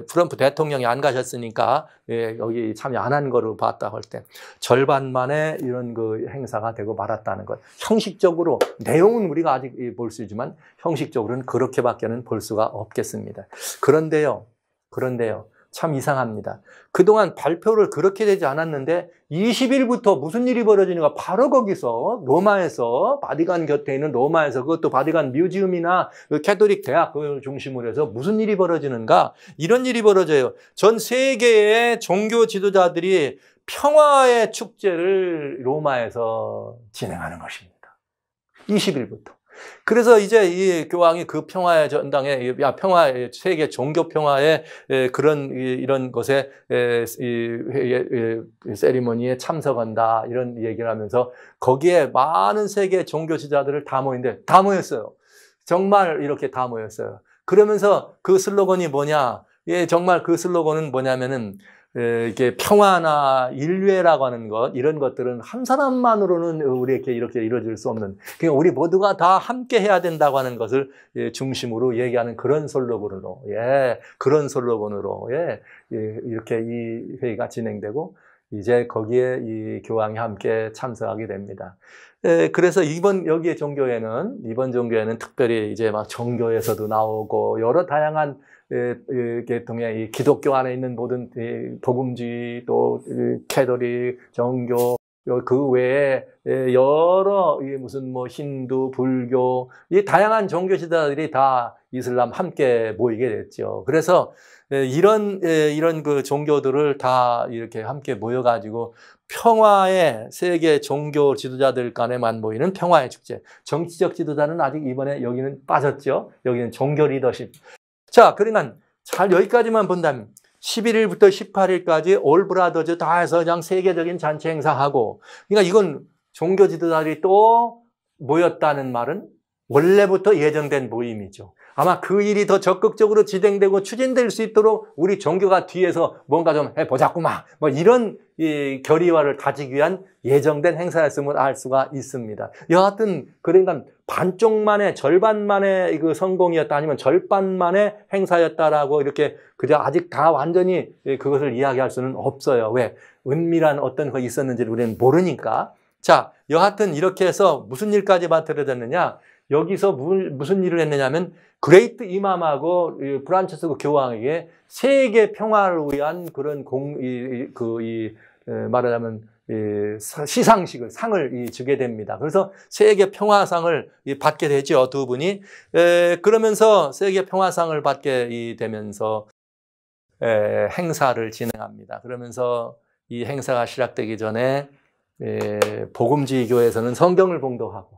트럼프 대통령이 안 가셨으니까 여기 참여 안 한 거로 봤다 할 때 절반만에 이런 그 행사가 되고 말았다는 것. 형식적으로 내용은 우리가 아직 볼 수 있지만 형식적으로는 그렇게밖에는 볼 수가 없겠습니다. 그런데요, 참 이상합니다. 그동안 발표를 그렇게 되지 않았는데 20일부터 무슨 일이 벌어지는가? 바로 거기서 로마에서, 바티칸 곁에 있는 로마에서, 그것도 바티칸 뮤지엄이나 그 캐톨릭 대학을 중심으로 해서 무슨 일이 벌어지는가? 이런 일이 벌어져요. 전 세계의 종교 지도자들이 평화의 축제를 로마에서 진행하는 것입니다. 20일부터. 그래서 이제 이 교황이 그 평화의 전당에, 평화의, 세계 종교 평화의 그런, 이런 것에, 세리머니에 참석한다, 이런 얘기를 하면서 거기에 많은 세계 종교 지도자들을 다 모였어요. 정말 이렇게 다 모였어요. 그러면서 그 슬로건이 뭐냐? 정말 그 슬로건은 뭐냐면은, 이게 평화나 인류애라고 하는 것, 이런 것들은 한 사람만으로는 우리에게 이렇게 이루어질 수 없는, 그러니까 우리 모두가 다 함께 해야 된다고 하는 것을 중심으로 얘기하는 그런 슬로건으로, 이렇게 이 회의가 진행되고, 이제 거기에 이 교황이 함께 참석하게 됩니다. 그래서 이번 종교에는 특별히 이제 막 종교에서도 나오고 여러 다양한 계통의 이 기독교 안에 있는 모든 복음주의, 또 캐톨릭, 정교, 그 외에 여러 무슨 뭐 힌두, 불교, 이 다양한 종교 지도자들이 다 이슬람 함께 모이게 됐죠. 그래서 이런 그 종교들을 다 이렇게 함께 모여가지고 평화의, 세계 종교 지도자들 간에만 모이는 평화의 축제. 정치적 지도자는 아직 이번에 여기는 빠졌죠. 여기는 종교 리더십. 자, 그러니까 잘 여기까지만 본다면 11일부터 18일까지 올 브라더즈 다 해서 그냥 세계적인 잔치 행사하고, 그러니까 이건 종교 지도자들이 또 모였다는 말은 원래부터 예정된 모임이죠. 아마 그 일이 더 적극적으로 진행되고 추진될 수 있도록 우리 종교가 뒤에서 뭔가 좀 해보자꾸만, 뭐 이런 결의화를 다지기 위한 예정된 행사였음을 알 수가 있습니다. 여하튼 그러니까 반쪽만의, 절반만의 그 성공이었다, 아니면 절반만의 행사였다라고 이렇게 그저 아직 다 완전히 그것을 이야기할 수는 없어요. 왜? 은밀한 어떤 거 있었는지를 우리는 모르니까. 자, 여하튼 이렇게 해서 무슨 일까지 만들어졌느냐? 여기서 무슨 일을 했느냐면 그레이트 이맘하고 프란치스코 교황에게 세계 평화를 위한 그런 말하자면 시상식을, 상을 주게 됩니다. 그래서 세계 평화상을 받게 되죠, 두 분이. 그러면서 세계 평화상을 받게 되면서 행사를 진행합니다. 그러면서 이 행사가 시작되기 전에 복음주의 교회에서는 성경을 봉독하고,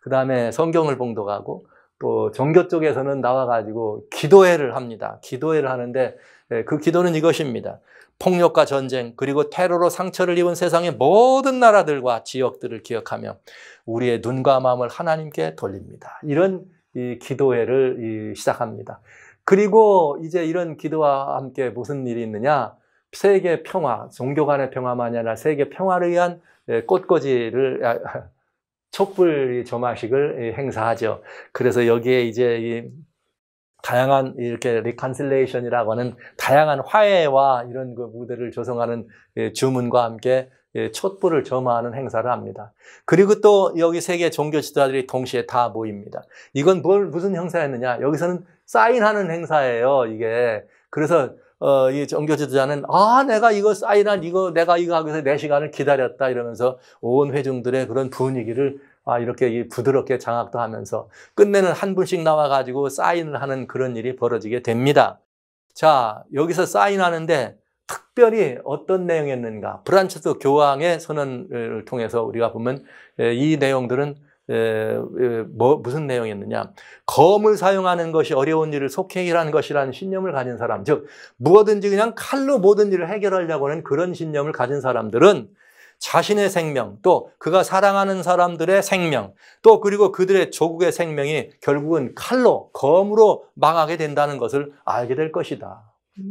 그 다음에 성경을 봉독하고, 또 종교 쪽에서는 나와가지고 기도회를 합니다. 기도회를 하는데 그 기도는 이것입니다. 폭력과 전쟁, 그리고 테러로 상처를 입은 세상의 모든 나라들과 지역들을 기억하며 우리의 눈과 마음을 하나님께 돌립니다. 이런 이 기도회를 시작합니다. 그리고 이제 이런 기도와 함께 무슨 일이 있느냐? 세계 평화, 종교 간의 평화만이 아니라 세계 평화를 위한 꽃꽂이를 촛불 점화식을 행사하죠. 그래서 여기에 이제 이 다양한 이렇게 리컨실레이션이라고 하는 다양한 화해와 이런 그 무대를 조성하는 주문과 함께 촛불을 점화하는 행사를 합니다. 그리고 또 여기 세계 종교 지도자들이 동시에 다 모입니다. 이건 무슨 행사였느냐? 여기서는 사인하는 행사예요, 이게. 그래서 이 종교 지도자는 내가 이거 사인한 내가 이거 하기 위해서 4시간을 기다렸다 이러면서 온 회중들의 그런 분위기를 이렇게 부드럽게 장악도 하면서 끝내는 한 분씩 나와가지고 사인을 하는 그런 일이 벌어지게 됩니다. 자, 여기서 사인하는데 특별히 어떤 내용이었는가? 프란치스 교황의 선언을 통해서 우리가 보면 이 내용들은 무슨 내용이었느냐? 검을 사용하는 것이 어려운 일을 속히 해결하는 것이라는 신념을 가진 사람, 즉 무엇든지 그냥 칼로 모든 일을 해결하려고 하는 그런 신념을 가진 사람들은 자신의 생명, 또 그가 사랑하는 사람들의 생명, 또 그리고 그들의 조국의 생명이 결국은 칼로, 검으로 망하게 된다는 것을 알게 될 것이다.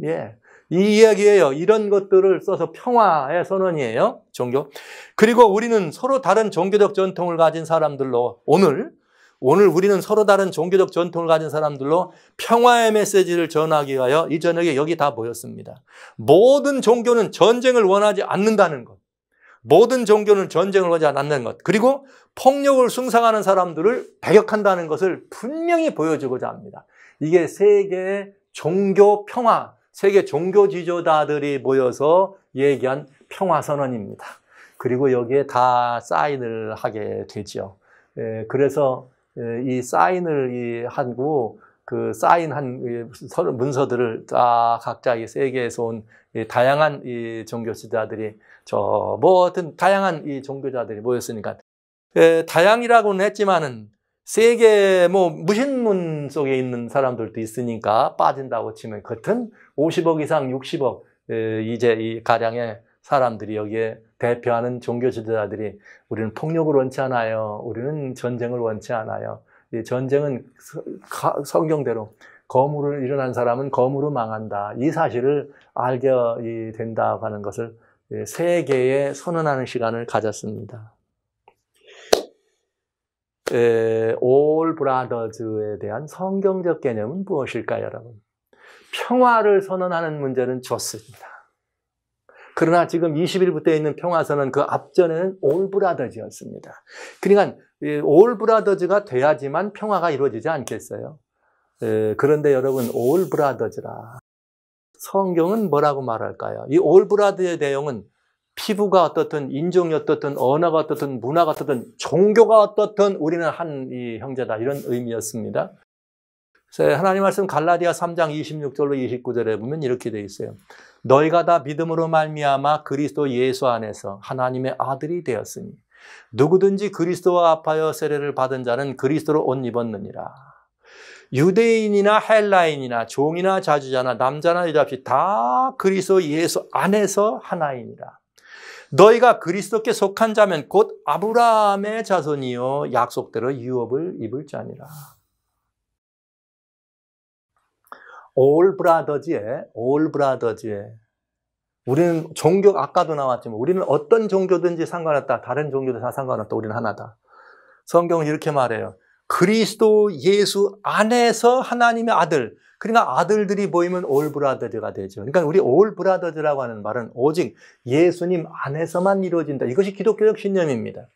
예. 이 이야기예요. 이런 것들을 써서 평화의 선언이에요. 종교. 그리고 우리는 서로 다른 종교적 전통을 가진 사람들로 오늘 우리는 서로 다른 종교적 전통을 가진 사람들로 평화의 메시지를 전하기 위하여 이 저녁에 여기 다 모였습니다. 모든 종교는 전쟁을 원하지 않는다는 것. 모든 종교는 전쟁을 원하지 않는 것. 그리고 폭력을 숭상하는 사람들을 배격한다는 것을 분명히 보여주고자 합니다. 이게 세계의 종교 평화, 세계 종교 지도자들이 모여서 얘기한 평화선언입니다. 그리고 여기에 다 사인을 하게 되죠. 그래서 이 사인을 하고 그 사인한 문서들을 다 각자 이 세계에서 온 다양한 이 종교 지도자들이 어떤 다양한 이 종교자들이 모였으니까 다양이라고는 했지만은 세계 무신문 속에 있는 사람들도 있으니까 빠진다고 치면 겉은 50억 이상 60억 이제 이 가량의 사람들이 여기에 대표하는 종교 지도자들이 우리는 폭력을 원치 않아요. 우리는 전쟁을 원치 않아요. 이 전쟁은 성경대로 검으로 일어난 사람은 검으로 망한다. 이 사실을 알게 된다고 하는 것을 세계에 선언하는 시간을 가졌습니다. All Brothers에 대한 성경적 개념은 무엇일까요, 여러분? 평화를 선언하는 문제는 좋습니다. 그러나 지금 20일부터 있는 평화선언 그 앞전에는 All Brothers였습니다. 그러니까 All Brothers가 돼야지만 평화가 이루어지지 않겠어요? 그런데 여러분 All Brothers라. 성경은 뭐라고 말할까요? 이 All Brothers의 내용은 피부가 어떻든 인종이 어떻든 언어가 어떻든 문화가 어떻든 종교가 어떻든 우리는 한 이 형제다 이런 의미였습니다. 하나님 말씀 갈라디아 3장 26절로 29절에 보면 이렇게 되어 있어요. 너희가 다 믿음으로 말미암아 그리스도 예수 안에서 하나님의 아들이 되었으니 누구든지 그리스도와 합하여 세례를 받은 자는 그리스도로 옷 입었느니라. 유대인이나 헬라인이나 종이나 자주자나 남자나 여자 없이 다 그리스도 예수 안에서 하나이니라. 너희가 그리스도께 속한 자면 곧 아브라함의 자손이요 약속대로 유업을 입을 자니라. All Brothers에 우리는 종교 아까도 나왔지만 우리는 어떤 종교든지 상관없다. 다른 종교도 다 상관없다. 우리는 하나다. 성경은 이렇게 말해요. 그리스도 예수 안에서 하나님의 아들. 그러니까 아들들이 모이면 All Brothers가 되죠. 그러니까 우리 All Brothers라고 하는 말은 오직 예수님 안에서만 이루어진다. 이것이 기독교적 신념입니다.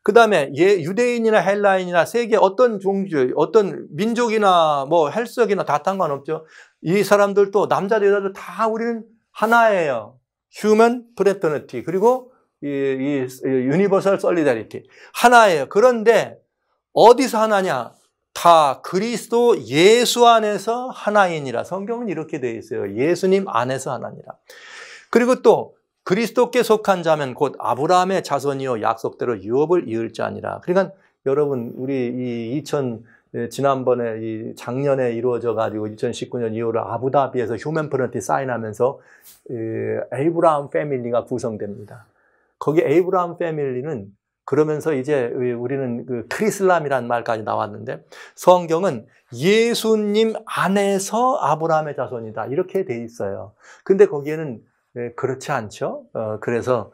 그 다음에 유대인이나 헬라인이나 세계 어떤 종교, 어떤 민족이나 혈색이나 다 상관없죠. 이 사람들도 남자도 여자도 다 우리는 하나예요. Human Fraternity 그리고 이 Universal Solidarity 하나예요. 그런데 어디서 하나냐? 다 그리스도 예수 안에서 하나이니라. 성경은 이렇게 되어 있어요. 예수님 안에서 하나니라. 그리고 또 그리스도께 속한 자면 곧 아브라함의 자손이요 약속대로 유업을 이을 자니라. 그러니까 여러분 우리 지난번에 작년에 이루어져 가지고 2019년 2월에 아부다비에서 휴먼 프런티 사인하면서 에이브라함 패밀리가 구성됩니다. 거기 에이브라함 패밀리는 그러면서 이제 우리는 그 크리슬람이라는 말까지 나왔는데 성경은 예수님 안에서 아브라함의 자손이다 이렇게 돼 있어요. 근데 거기에는 그렇지 않죠. 그래서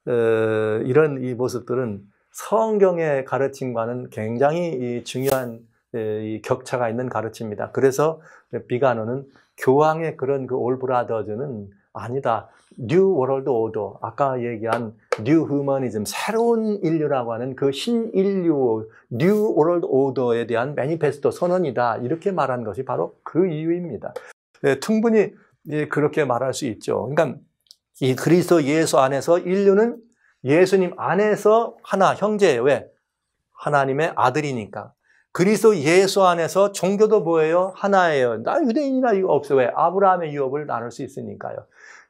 이런 이 모습들은 성경의 가르침과는 굉장히 중요한 이 격차가 있는 가르침입니다. 그래서 비가노는 교황의 그런 그 올브라더즈는 아니다. 뉴 월드 오더, 아까 얘기한 뉴 휴머니즘, 새로운 인류라고 하는 그 신인류 뉴 월드 오더에 대한 매니페스토 선언이다. 이렇게 말한 것이 바로 그 이유입니다. 충분히 그렇게 말할 수 있죠. 그러니까 이 그리스도 예수 안에서 인류는 예수님 안에서 하나, 형제예요. 왜? 하나님의 아들이니까. 그리스도 예수 안에서 종교도 뭐예요? 하나예요. 나 유대인이나 이거 없어요. 왜? 아브라함의 유업을 나눌 수 있으니까요.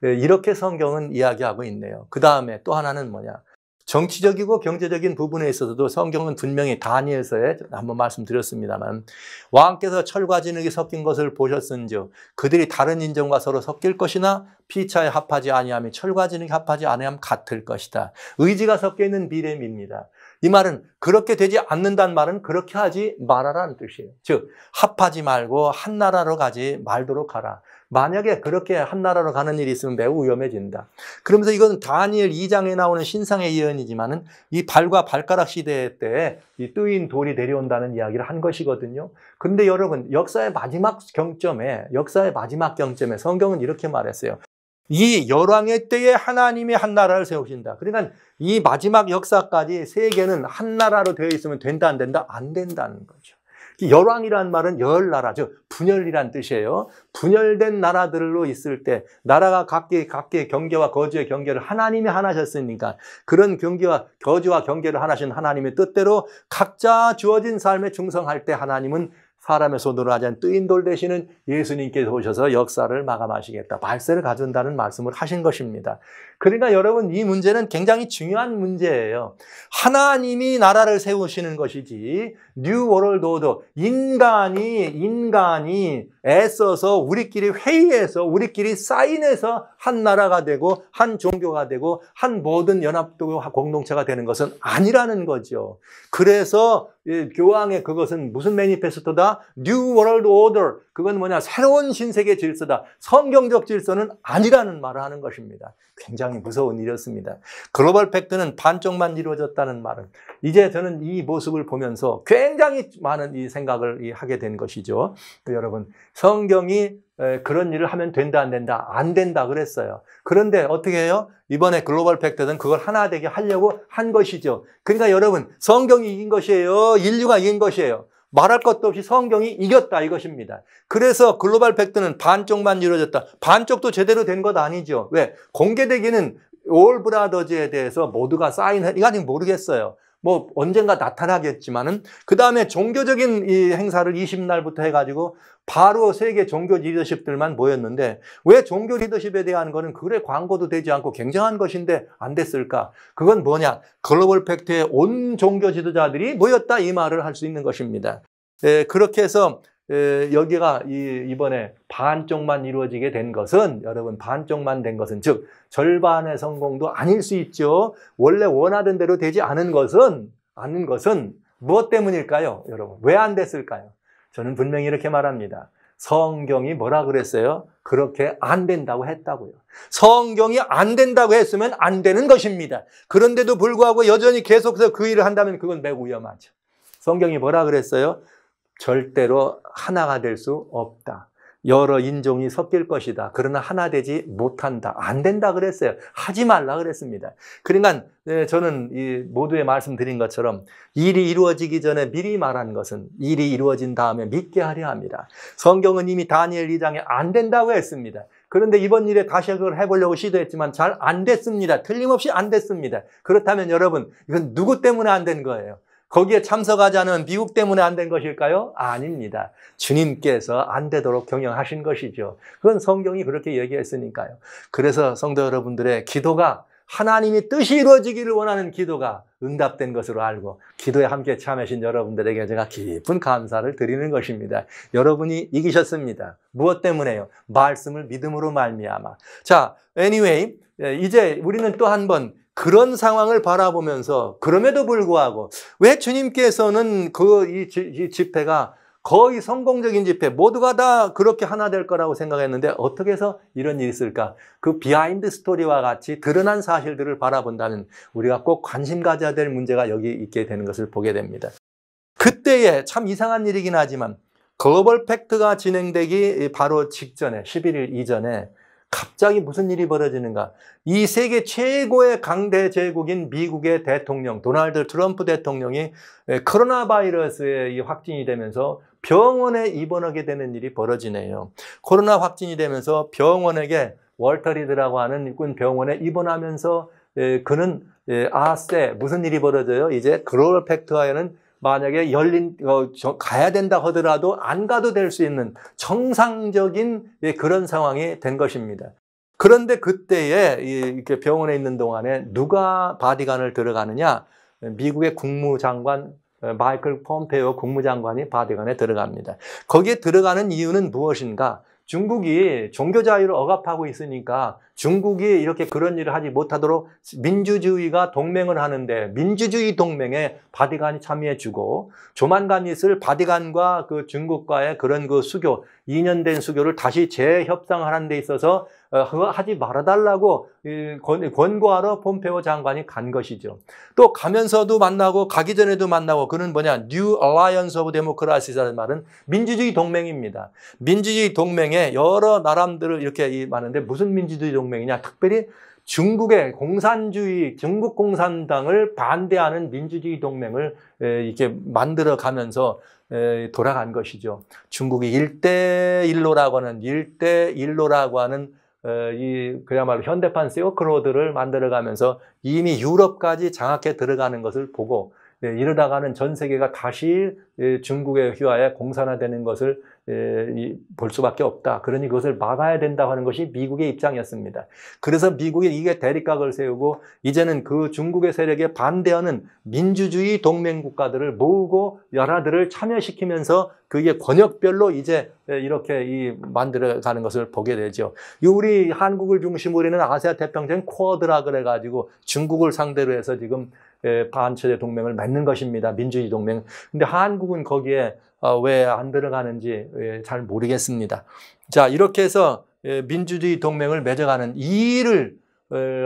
이렇게 성경은 이야기하고 있네요. 그 다음에 또 하나는 뭐냐? 정치적이고 경제적인 부분에 있어서도 성경은 분명히 다니엘서에 한번 말씀드렸습니다만, 왕께서 철과 진흙이 섞인 것을 보셨은즉 그들이 다른 인종과 서로 섞일 것이나 피차에 합하지 아니하며 철과 진흙이 합하지 아니하면 같을 것이다. 의지가 섞여 있는 비렘입니다. 이 말은 그렇게 되지 않는다는 말은 그렇게 하지 말아라는 뜻이에요. 즉 합하지 말고 한 나라로 가지 말도록 하라. 만약에 그렇게 한 나라로 가는 일이 있으면 매우 위험해진다. 그러면서 이건 다니엘 2장에 나오는 신상의 예언이지만은 이 발과 발가락 시대 때 이 뜨인 돌이 내려온다는 이야기를 한 것이거든요. 그런데 여러분, 역사의 마지막 경점에 성경은 이렇게 말했어요. 이 열왕의 때에 하나님이 한 나라를 세우신다. 그러니까 이 마지막 역사까지 세계는 한 나라로 되어 있으면 된다, 안 된다? 안 된다는 거죠. 열왕이라는 말은 열 나라, 즉 분열이란 뜻이에요. 분열된 나라들로 있을 때 나라가 각기 경계와 거주의 경계를 하나님이 하나셨으니까 그런 경계와 거주와 경계를 하나신 하나님의 뜻대로 각자 주어진 삶에 충성할 때 하나님은 사람의 손으로 하지 않은 뜨인 돌 대신은 예수님께서 오셔서 역사를 마감하시겠다. 말세를 가져온다는 말씀을 하신 것입니다. 그러니까 여러분, 이 문제는 굉장히 중요한 문제예요. 하나님이 나라를 세우시는 것이지 뉴 월드 오더, 인간이 애써서 우리끼리 회의해서 우리끼리 사인해서 한 나라가 되고 한 종교가 되고 한 모든 연합도 공동체가 되는 것은 아니라는 거죠. 그래서 교황의 그것은 무슨 매니페스토다? 뉴 월드 오더. 그건 뭐냐? 새로운 신세계 질서다. 성경적 질서는 아니라는 말을 하는 것입니다. 굉장히 무서운 일이었습니다. 글로벌 팩트는 반쪽만 이루어졌다는 말은, 이제 저는 이 모습을 보면서 굉장히 많은 이 생각을 하게 된 것이죠. 여러분, 성경이 그런 일을 하면 된다, 안 된다? 안 된다 그랬어요. 그런데 어떻게 해요? 이번에 글로벌 팩트는 그걸 하나 되게 하려고 한 것이죠. 그러니까 여러분, 성경이 이긴 것이에요? 인류가 이긴 것이에요? 말할 것도 없이 성경이 이겼다 이것입니다. 그래서 글로벌 팩트는 반쪽만 이루어졌다. 반쪽도 제대로 된 것 아니죠. 왜? 공개되기는 올 브라더즈에 대해서 모두가 이거 아직 모르겠어요. 뭐 언젠가 나타나겠지만은 그 다음에 종교적인 이 행사를 20날부터 해가지고 바로 세계 종교 리더십들만 모였는데, 왜 종교 리더십에 대한 거는 그래 광고도 되지 않고 굉장한 것인데 안 됐을까? 그건 뭐냐? 글로벌 팩트의 온 종교 지도자들이 모였다 이 말을 할 수 있는 것입니다. 그렇게 해서 여기가 이번에 반쪽만 이루어지게 된 것은, 여러분, 반쪽만 된 것은 즉 절반의 성공도 아닐 수 있죠. 원래 원하던 대로 되지 않은 것은 무엇 때문일까요? 여러분, 왜 안 됐을까요? 저는 분명히 이렇게 말합니다. 성경이 뭐라 그랬어요? 그렇게 안 된다고 했다고요. 성경이 안 된다고 했으면 안 되는 것입니다. 그런데도 불구하고 여전히 계속해서 그 일을 한다면 그건 매우 위험하죠. 성경이 뭐라 그랬어요? 절대로 하나가 될 수 없다. 여러 인종이 섞일 것이다. 그러나 하나 되지 못한다. 안 된다 그랬어요. 하지 말라 그랬습니다. 그러니까 저는 이 모두에 말씀드린 것처럼 일이 이루어지기 전에 미리 말한 것은 일이 이루어진 다음에 믿게 하려 합니다. 성경은 이미 다니엘 2장에 안 된다고 했습니다. 그런데 이번 일에 다시 그걸 해보려고 시도했지만 잘 안 됐습니다. 틀림없이 안 됐습니다. 그렇다면 여러분, 이건 누구 때문에 안 된 거예요? 거기에 참석하지 않은 미국 때문에 안 된 것일까요? 아닙니다. 주님께서 안 되도록 경영하신 것이죠. 그건 성경이 그렇게 얘기했으니까요. 그래서 성도 여러분들의 기도가 하나님이 뜻이 이루어지기를 원하는 기도가 응답된 것으로 알고 기도에 함께 참여하신 여러분들에게 제가 깊은 감사를 드리는 것입니다. 여러분이 이기셨습니다. 무엇 때문에요? 말씀을 믿음으로 말미암아. 자, anyway, 이제 우리는 또 한 번 그런 상황을 바라보면서, 그럼에도 불구하고 왜 주님께서는 이 집회가 거의 성공적인 집회, 모두가 다 그렇게 하나 될 거라고 생각했는데 어떻게 해서 이런 일이 있을까? 그 비하인드 스토리와 같이 드러난 사실들을 바라본다면 우리가 꼭 관심 가져야 될 문제가 여기 있게 되는 것을 보게 됩니다. 그때에 참 이상한 일이긴 하지만 글로벌 팩트가 진행되기 바로 직전에 11일 이전에 갑자기 무슨 일이 벌어지는가? 이 세계 최고의 강대 제국인 미국의 대통령 도널드 트럼프 대통령이 코로나 바이러스에 확진이 되면서 병원에 입원하게 되는 일이 벌어지네요. 코로나 확진이 되면서 병원에게 월터 리드라고 하는 병원에 입원하면서 그는 무슨 일이 벌어져요? 이제 글로벌 팩트와에는 만약에 가야 된다 하더라도 안 가도 될 수 있는 정상적인 그런 상황이 된 것입니다. 그런데 그때에 이렇게 병원에 있는 동안에 누가 바디간을 들어가느냐? 미국의 국무장관 마이클 폼페이오 국무장관이 바디간에 들어갑니다. 거기에 들어가는 이유는 무엇인가? 중국이 종교 자유를 억압하고 있으니까 중국이 이렇게 그런 일을 하지 못하도록 민주주의가 동맹을 하는데 민주주의 동맹에 바티칸이 참여해주고 조만간 있을 바티칸과 그 중국과의 그런 그 수교, 2년 된 수교를 다시 재협상하는 데 있어서 하지 말아달라고 권고하러 폼페이오 장관이 간 것이죠. 또 가면서도 만나고 가기 전에도 만나고 그는 뭐냐? New Alliance of Democracy라는 말은 민주주의 동맹입니다. 민주주의 동맹에 여러 나라들을 이렇게 많은데 무슨 민주주의 동맹이냐? 특별히 중국의 공산주의, 중국 공산당을 반대하는 민주주의 동맹을 이렇게 만들어 가면서 돌아간 것이죠. 중국이 일대일로라고 하는 그야말로 현대판 실크로드를 만들어가면서 이미 유럽까지 장악해 들어가는 것을 보고 이러다가는 전 세계가 다시 중국의 휘하에 공산화되는 것을 볼 수밖에 없다. 그러니 그것을 막아야 된다고 하는 것이 미국의 입장이었습니다. 그래서 미국이 이게 대립각을 세우고 이제는 그 중국의 세력에 반대하는 민주주의 동맹 국가들을 모으고 연하들을 참여시키면서 그게 권역별로 이제 이렇게 만들어가는 것을 보게 되죠. 우리 한국을 중심으로 있는 아시아 태평양 쿼드라 그래가지고 중국을 상대로 해서 지금 반체제 동맹을 맺는 것입니다. 민주주의 동맹. 근데 한국은 거기에 왜 안 들어가는지 잘 모르겠습니다. 자, 이렇게 해서 민주주의 동맹을 맺어가는 이 일을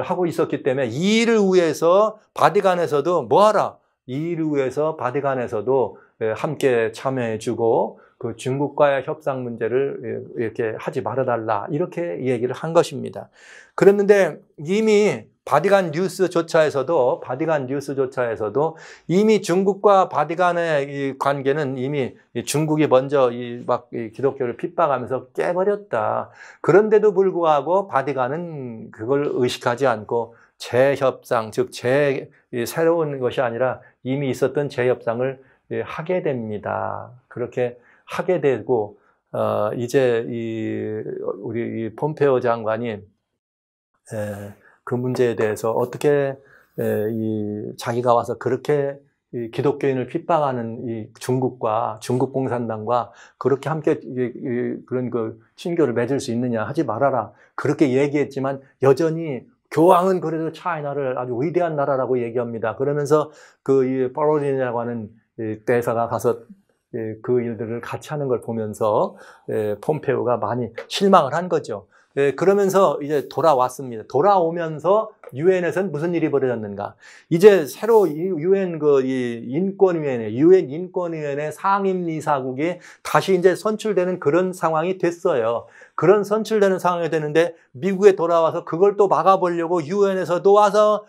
하고 있었기 때문에 이 일을 위해서 바티칸에서도 뭐하라? 이 일을 위해서 바티칸에서도 함께 참여해주고 그 중국과의 협상 문제를 이렇게 하지 말아달라 이렇게 얘기를 한 것입니다. 그랬는데 이미 바티칸 뉴스조차에서도 이미 중국과 바티칸의 이 관계는 이미 중국이 먼저 기독교를 핍박하면서 깨버렸다. 그런데도 불구하고 바티칸은 그걸 의식하지 않고 재협상, 즉 새로운 것이 아니라 이미 있었던 재협상을 하게 됩니다. 그렇게 하게 되고 이제 우리 폼페이오 장관이 그 문제에 대해서 어떻게 자기가 와서 그렇게 기독교인을 핍박하는 이 중국과 중국 공산당과 그렇게 함께 그런 그 친교를 맺을 수 있느냐 하지 말아라 그렇게 얘기했지만 여전히 교황은 그래도 차이나를 아주 위대한 나라라고 얘기합니다. 그러면서 그 파롤린이라고 하는 대사가 가서 그 일들을 같이 하는 걸 보면서 폼페이오가 많이 실망을 한 거죠. 그러면서 이제 돌아왔습니다. 돌아오면서 유엔에서는 무슨 일이 벌어졌는가? 이제 새로 유엔 유엔 인권위원회 상임이사국이 다시 이제 선출되는 그런 상황이 됐어요. 그런 선출되는 상황이 되는데 미국에 돌아와서 그걸 또 막아보려고 유엔에서도 와서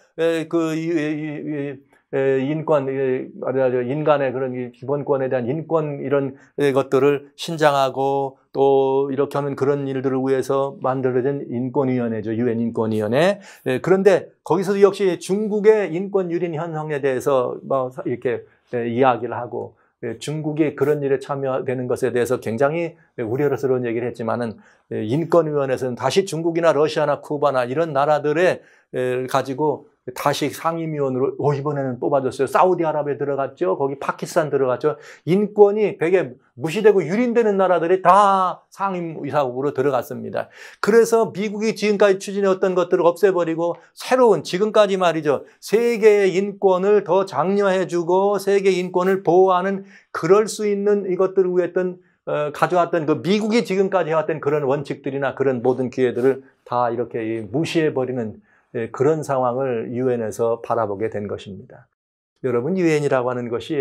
인간의 그런 기본권에 대한 인권 이런 것들을 신장하고 또 이렇게 하는 그런 일들을 위해서 만들어진 인권위원회죠. 유엔 인권위원회. 그런데 거기서도 역시 중국의 인권 유린 현상에 대해서 이렇게 이야기를 하고 중국이 그런 일에 참여되는 것에 대해서 굉장히 우려스러운 얘기를 했지만은 인권위원회에서는 다시 중국이나 러시아나 쿠바나 이런 나라들에 가지고 다시 상임위원으로 이번에는 뽑아줬어요. 사우디아라비아 들어갔죠. 거기 파키스탄 들어갔죠. 인권이 되게 무시되고 유린되는 나라들이 다 상임이사국으로 들어갔습니다. 그래서 미국이 지금까지 추진해왔던 것들을 없애버리고 새로운 지금까지 말이죠. 세계의 인권을 더 장려해주고 세계 인권을 보호하는 그럴 수 있는 이것들을 위했던 가져왔던 그 미국이 지금까지 해왔던 그런 원칙들이나 그런 모든 기회들을 다 이렇게 무시해버리는 그런 상황을 유엔에서 바라보게 된 것입니다. 여러분, 유엔이라고 하는 것이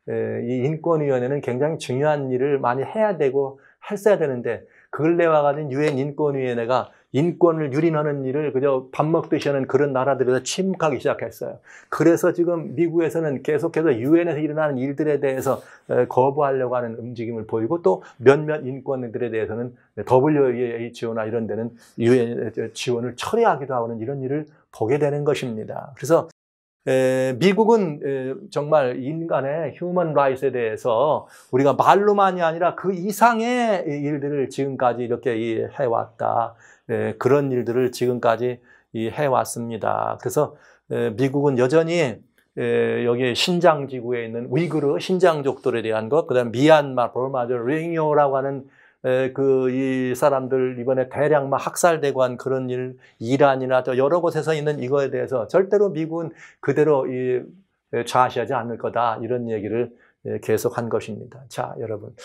이 인권위원회는 굉장히 중요한 일을 많이 해야 되고 했어야 되는데 근래 와가지고 유엔 인권위원회가 인권을 유린하는 일을 그저 밥 먹듯이 하는 그런 나라들에서 침묵하기 시작했어요. 그래서 지금 미국에서는 계속해서 유엔에서 일어나는 일들에 대해서 거부하려고 하는 움직임을 보이고 또 몇몇 인권들에 대해서는 WHO나 이런 데는 유엔 지원을 철회하기도 하는 이런 일을 보게 되는 것입니다. 그래서 미국은 정말 인간의 휴먼 라이트에 대해서 우리가 말로만이 아니라 그 이상의 일들을 지금까지 이렇게 해왔다. 그런 일들을 지금까지 해왔습니다. 그래서 미국은 여전히 여기 신장 지구에 있는 위구르 신장족들에 대한 것, 그다음 미얀마, 버마죠, 링요라고 하는 이 사람들 이번에 대량 막 학살되고 한 그런 일, 이란이나 또 여러 곳에서 있는 이거에 대해서 절대로 미국은 그대로 좌시하지 않을 거다 이런 얘기를 계속 한 것입니다. 자, 여러분,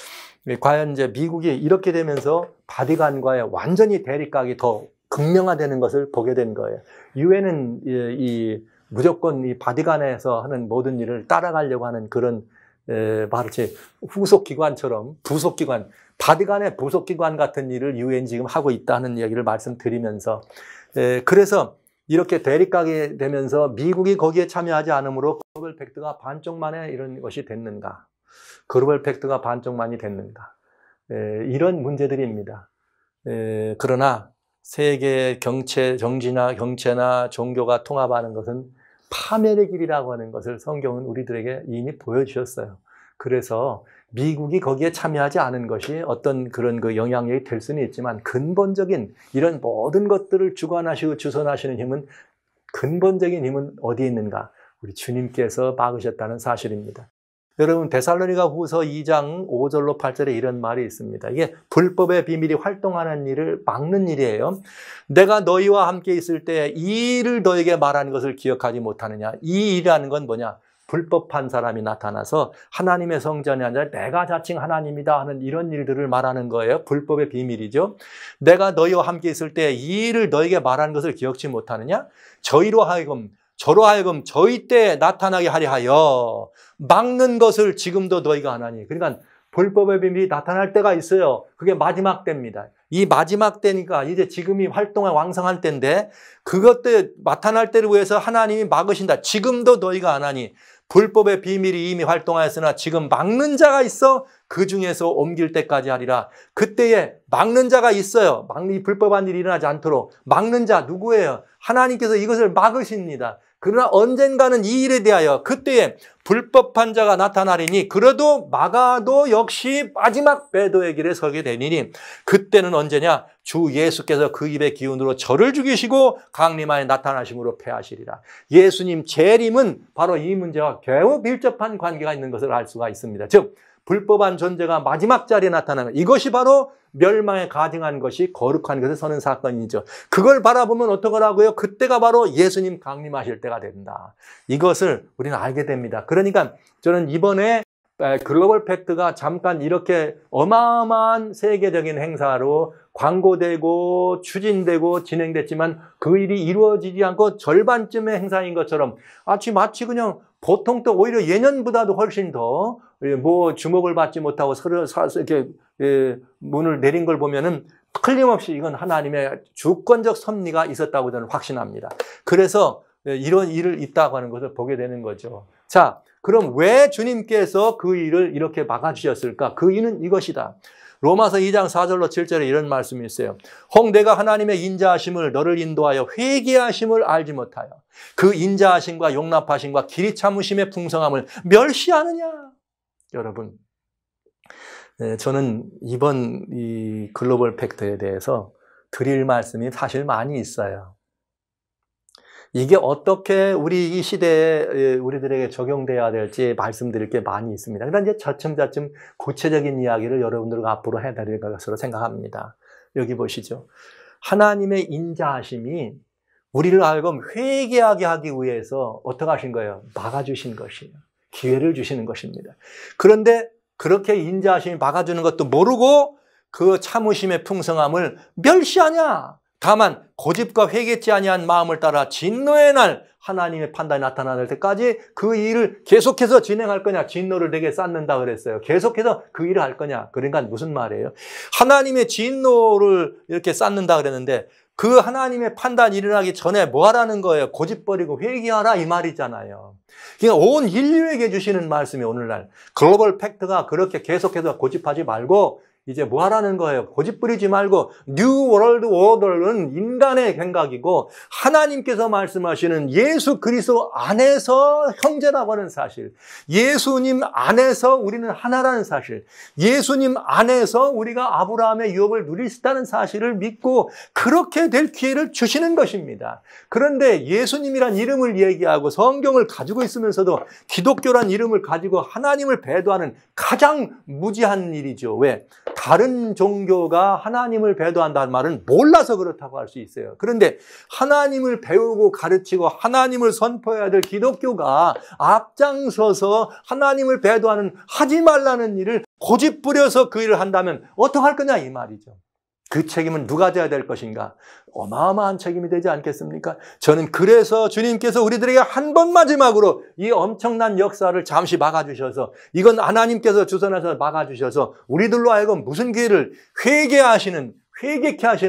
과연 이제 미국이 이렇게 되면서 바티칸과의 완전히 대립각이 더 극명화되는 것을 보게 된 거예요. 유엔은 무조건 이 바티칸에서 하는 모든 일을 따라가려고 하는 그런 마치 후속 기관처럼 부속 기관, 바티칸의 부속 기관 같은 일을 유엔 지금 하고 있다는 얘기를 말씀드리면서 그래서 이렇게 대립각이 되면서 미국이 거기에 참여하지 않으므로 글로벌 팩트가 반쪽만에 이런 것이 됐는가? 글로벌 팩트가 반쪽만이 됐는가? 이런 문제들입니다. 그러나 세계 정치나 경제나 종교가 통합하는 것은 파멸의 길이라고 하는 것을 성경은 우리들에게 이미 보여주셨어요. 그래서 미국이 거기에 참여하지 않은 것이 어떤 그런 그 영향력이 될 수는 있지만 근본적인 이런 모든 것들을 주관하시고 주선하시는 힘은 근본적인 힘은 어디에 있는가? 우리 주님께서 막으셨다는 사실입니다. 여러분, 데살로니가 후서 2장 5절로 8절에 이런 말이 있습니다. 이게 불법의 비밀이 활동하는 일을 막는 일이에요. 내가 너희와 함께 있을 때 이 일을 너에게 말하는 것을 기억하지 못하느냐. 이 일이라는 건 뭐냐? 불법한 사람이 나타나서 하나님의 성전이 아니라 내가 자칭 하나님이다 하는 이런 일들을 말하는 거예요. 불법의 비밀이죠. 내가 너희와 함께 있을 때 이 일을 너에게 말하는 것을 기억지 못하느냐? 저로 하여금 저희 때 나타나게 하려 하여 막는 것을 지금도 너희가 하나니. 그러니까 불법의 비밀이 나타날 때가 있어요. 그게 마지막 때입니다. 이 마지막 때니까 이제 지금이 활동에 왕성할 때인데 그것 나타날 때를 위해서 하나님이 막으신다. 지금도 너희가 안 하니. 불법의 비밀이 이미 활동하였으나 지금 막는 자가 있어 그 중에서 옮길 때까지 하리라. 그때에 막는 자가 있어요. 이 불법한 일이 일어나지 않도록. 막는 자 누구예요? 하나님께서 이것을 막으십니다. 그러나 언젠가는 이 일에 대하여 그때에 불법한 자가 나타나리니 그래도 막아도 역시 마지막 배도의 길에 서게 되니니 그때는 언제냐? 주 예수께서 그 입의 기운으로 저를 죽이시고 강림하여 나타나심으로 패하시리라. 예수님 재림은 바로 이 문제와 매우 밀접한 관계가 있는 것을 알 수가 있습니다. 즉 불법한 존재가 마지막 자리에 나타나는 이것이 바로 멸망에 가증한 것이 거룩한 것에 서는 사건이죠. 그걸 바라보면 어떡하라고요? 그때가 바로 예수님 강림하실 때가 된다. 이것을 우리는 알게 됩니다. 그러니까 저는 이번에 글로벌 팩트가 잠깐 이렇게 어마어마한 세계적인 행사로 광고되고 추진되고 진행됐지만 그 일이 이루어지지 않고 절반쯤의 행사인 것처럼 마치 그냥 보통 또 오히려 예년보다도 훨씬 더 주목을 받지 못하고 이렇게 문을 내린 걸 보면은 틀림없이 이건 하나님의 주권적 섭리가 있었다고 저는 확신합니다. 그래서 이런 일을 있다고 하는 것을 보게 되는 거죠. 자, 그럼 왜 주님께서 그 일을 이렇게 막아주셨을까? 그 이유는 이것이다. 로마서 2장 4절로 7절에 이런 말씀이 있어요. 혹 내가 하나님의 인자하심을 너를 인도하여 회개하심을 알지 못하여 그 인자하심과 용납하심과 길이 참으심의 풍성함을 멸시하느냐? 여러분, 저는 이번 이 글로벌 팩트에 대해서 드릴 말씀이 사실 많이 있어요. 이게 어떻게 우리 이 시대에 우리들에게 적용돼야 될지 말씀드릴 게 많이 있습니다. 그러나 이제 차츰차츰 구체적인 이야기를 여러분들과 앞으로 해드릴 것으로 생각합니다. 여기 보시죠. 하나님의 인자하심이 우리를 알고 회개하게 하기 위해서 어떻게 하신 거예요? 막아주신 것이에요. 기회를 주시는 것입니다. 그런데 그렇게 인자하심이 막아주는 것도 모르고 그 참으심의 풍성함을 멸시하냐? 다만 고집과 회개치 아니한 마음을 따라 진노의 날 하나님의 판단이 나타날 때까지 그 일을 계속해서 진행할 거냐? 진노를 내게 쌓는다 그랬어요. 계속해서 그 일을 할 거냐? 그러니까 무슨 말이에요? 하나님의 진노를 이렇게 쌓는다 그랬는데 그 하나님의 판단이 일어나기 전에 뭐 하라는 거예요? 고집 버리고 회개하라 이 말이잖아요. 그러니까 온 인류에게 주시는 말씀이 오늘날 글로벌 팩트가 그렇게 계속해서 고집하지 말고 이제 뭐 하라는 거예요? 고집 부리지 말고 뉴 월드 오더는 인간의 생각이고 하나님께서 말씀하시는 예수 그리스도 안에서 형제라고 하는 사실, 예수님 안에서 우리는 하나라는 사실, 예수님 안에서 우리가 아브라함의 유업을 누릴 수 있다는 사실을 믿고 그렇게 될 기회를 주시는 것입니다. 그런데 예수님이란 이름을 얘기하고 성경을 가지고 있으면서도 기독교란 이름을 가지고 하나님을 배도하는 가장 무지한 일이죠. 왜? 다른 종교가 하나님을 배도한다는 말은 몰라서 그렇다고 할 수 있어요. 그런데 하나님을 배우고 가르치고 하나님을 선포해야 될 기독교가 앞장서서 하나님을 배도하는 하지 말라는 일을 고집 부려서 그 일을 한다면 어떡할 거냐 이 말이죠. 그 책임은 누가 져야 될 것인가? 어마어마한 책임이 되지 않겠습니까? 저는 그래서 주님께서 우리들에게 한 번 마지막으로 이 엄청난 역사를 잠시 막아주셔서 이건 하나님께서 주선해서 막아주셔서 우리들로 하여금 무슨 기회를 회개케 하시는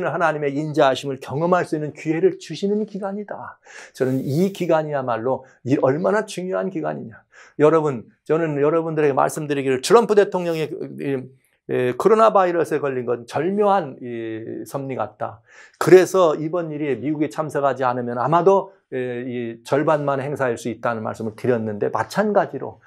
하나님의 인자하심을 경험할 수 있는 기회를 주시는 기간이다. 저는 이 기간이야말로 얼마나 중요한 기간이냐. 여러분, 저는 여러분들에게 말씀드리기를 트럼프 대통령의 코로나 바이러스에 걸린 건 절묘한 섭리 같다. 그래서 이번 일이 미국에 참석하지 않으면 아마도 이 절반만 행사할 수 있다는 말씀을 드렸는데 마찬가지로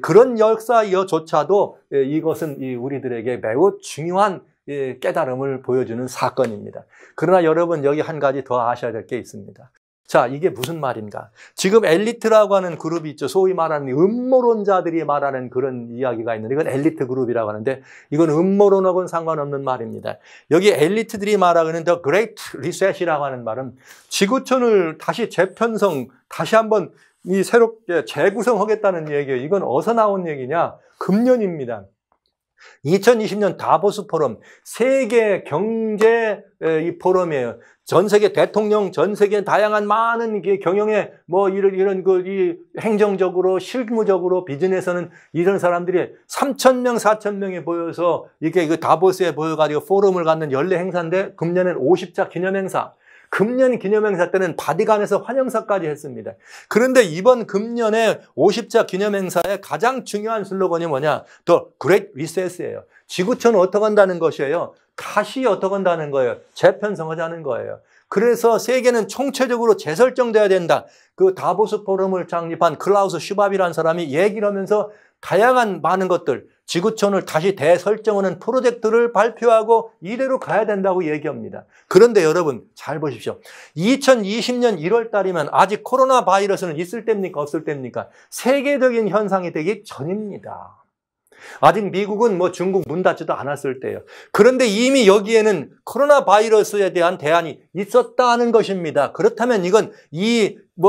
그런 역사여조차도 이것은 우리들에게 매우 중요한 깨달음을 보여주는 사건입니다. 그러나 여러분 여기 한 가지 더 아셔야 될 게 있습니다. 자, 이게 무슨 말인가? 지금 엘리트라고 하는 그룹이 있죠. 소위 말하는 음모론자들이 말하는 그런 이야기가 있는데 이건 엘리트 그룹이라고 하는데 이건 음모론하고는 상관없는 말입니다. 여기 엘리트들이 말하는 The Great Reset이라고 하는 말은 지구촌을 다시 재편성, 다시 한번 새롭게 재구성하겠다는 얘기예요. 이건 어디서 나온 얘기냐? 금년입니다. 2020년 다보스 포럼, 세계 경제 포럼이에요. 전 세계 대통령, 전 세계 다양한 많은 경영에 이런 이 행정적으로, 실무적으로, 비즈니스는 이런 사람들이 3,000명, 4,000명이 모여서 이게 다보스에 모여가지고 포럼을 갖는 연례 행사인데 금년엔 50차 기념 행사. 금년 기념행사 때는 바티칸에서 환영사까지 했습니다. 그런데 이번 금년에 50차 기념행사의 가장 중요한 슬로건이 뭐냐? The Great Reset이에요. 지구촌은 어떻게 한다는 것이에요? 다시 어떻게 한다는 거예요? 재편성하자는 거예요. 그래서 세계는 총체적으로 재설정돼야 된다. 그 다보스 포럼을 창립한 클라우스 슈밥이라는 사람이 얘기를 하면서 다양한 많은 것들, 지구촌을 다시 대설정하는 프로젝트를 발표하고 이대로 가야 된다고 얘기합니다. 그런데 여러분 잘 보십시오. 2020년 1월 달이면 아직 코로나 바이러스는 있을 때입니까? 없을 때입니까? 세계적인 현상이 되기 전입니다. 아직 미국은 중국 문 닫지도 않았을 때예요. 그런데 이미 여기에는 코로나 바이러스에 대한 대안이 있었다는 것입니다. 그렇다면 이건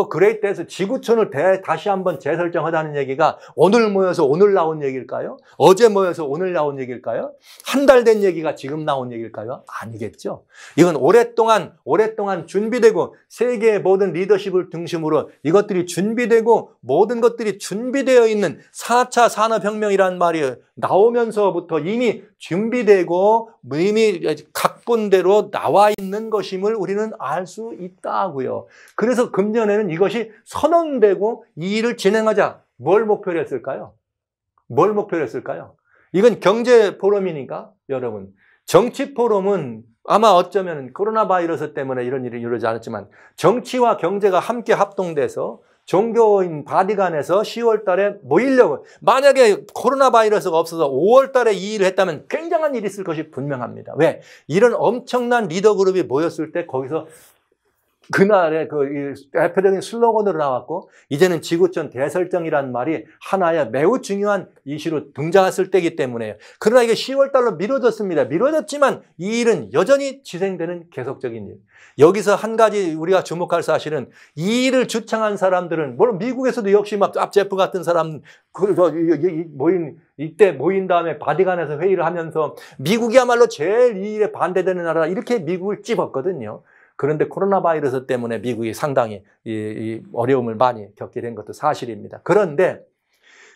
그레이트에서 지구촌을 다시 한번 재설정하자는 얘기가 오늘 모여서 오늘 나온 얘기일까요? 어제 모여서 오늘 나온 얘기일까요? 한 달 된 얘기가 지금 나온 얘기일까요? 아니겠죠. 이건 오랫동안 준비되고 세계의 모든 리더십을 중심으로 이것들이 준비되고 모든 것들이 준비되어 있는 4차 산업혁명이라는 말이 나오면서부터 이미 준비되고 이미 각본대로 나와 있는 것임을 우리는 알 수 있다고요. 그래서 금년에는 이것이 선언되고 이 일을 진행하자. 뭘 목표로 했을까요? 이건 경제 포럼이니까 여러분. 정치 포럼은 아마 어쩌면 코로나 바이러스 때문에 이런 일이 이루어지지 않았지만 정치와 경제가 함께 합동돼서 종교인 바티칸에서 10월 달에 모이려고, 만약에 코로나 바이러스가 없어서 5월 달에 이 일을 했다면 굉장한 일이 있을 것이 분명합니다. 왜? 이런 엄청난 리더 그룹이 모였을 때 거기서 그날의 그 대표적인 슬로건으로 나왔고, 이제는 지구촌 대설정이라는 말이 하나의 매우 중요한 이슈로 등장했을 때이기 때문에요. 그러나 이게 10월 달로 미뤄졌습니다. 미뤄졌지만 이 일은 여전히 진행되는 계속적인 일. 여기서 한 가지 우리가 주목할 사실은 이 일을 주창한 사람들은, 물론 미국에서도 역시 막 짭제프 같은 사람, 이때 모인 다음에 바티칸에서 회의를 하면서 미국이야말로 제일 이 일에 반대되는 나라다, 이렇게 미국을 찝었거든요. 그런데 코로나 바이러스 때문에 미국이 상당히 이 어려움을 많이 겪게 된 것도 사실입니다. 그런데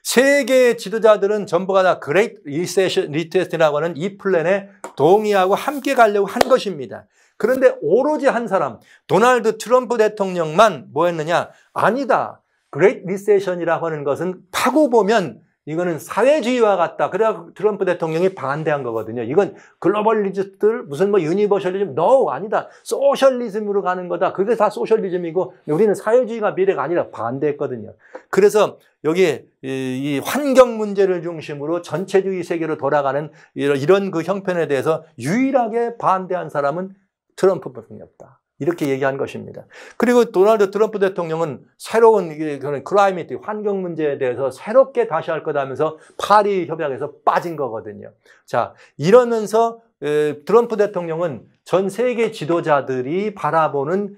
세계 지도자들은 전부가 다 그레이트 리세션이라고 하는 이 플랜에 동의하고 함께 가려고 한 것입니다. 그런데 오로지 한 사람, 도널드 트럼프 대통령만 뭐 했느냐? 아니다. 그레이트 리세션이라고 하는 것은 타고 보면 이거는 사회주의와 같다. 그래야 트럼프 대통령이 반대한 거거든요. 이건 글로벌리스트들 무슨 뭐 유니버셜리즘, no, 아니다. 소셜리즘으로 가는 거다. 그게 다 소셜리즘이고 우리는 사회주의가 미래가 아니라 반대했거든요. 그래서 여기 이 환경 문제를 중심으로 전체주의 세계로 돌아가는 이런 그 형편에 대해서 유일하게 반대한 사람은 트럼프뿐이 없다. 이렇게 얘기한 것입니다. 그리고 도널드 트럼프 대통령은 새로운 그런 클라이미트, 환경 문제에 대해서 새롭게 다시 할 거다 하면서 파리 협약에서 빠진 거거든요. 자, 이러면서 트럼프 대통령은 전 세계 지도자들이 바라보는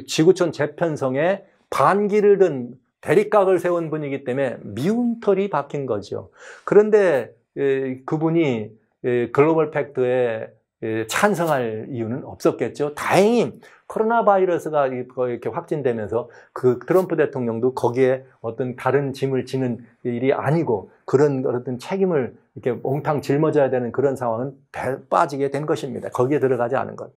지구촌 재편성에 반기를 든 대립각을 세운 분이기 때문에 미움털이 박힌 거죠. 그런데 그분이 글로벌 팩트에 찬성할 이유는 없었겠죠. 다행히 코로나 바이러스가 이렇게 확진되면서 그 트럼프 대통령도 거기에 어떤 다른 짐을 지는 일이 아니고 그런 어떤 책임을 이렇게 몽탕 짊어져야 되는 그런 상황은 빠지게 된 것입니다. 거기에 들어가지 않은 것.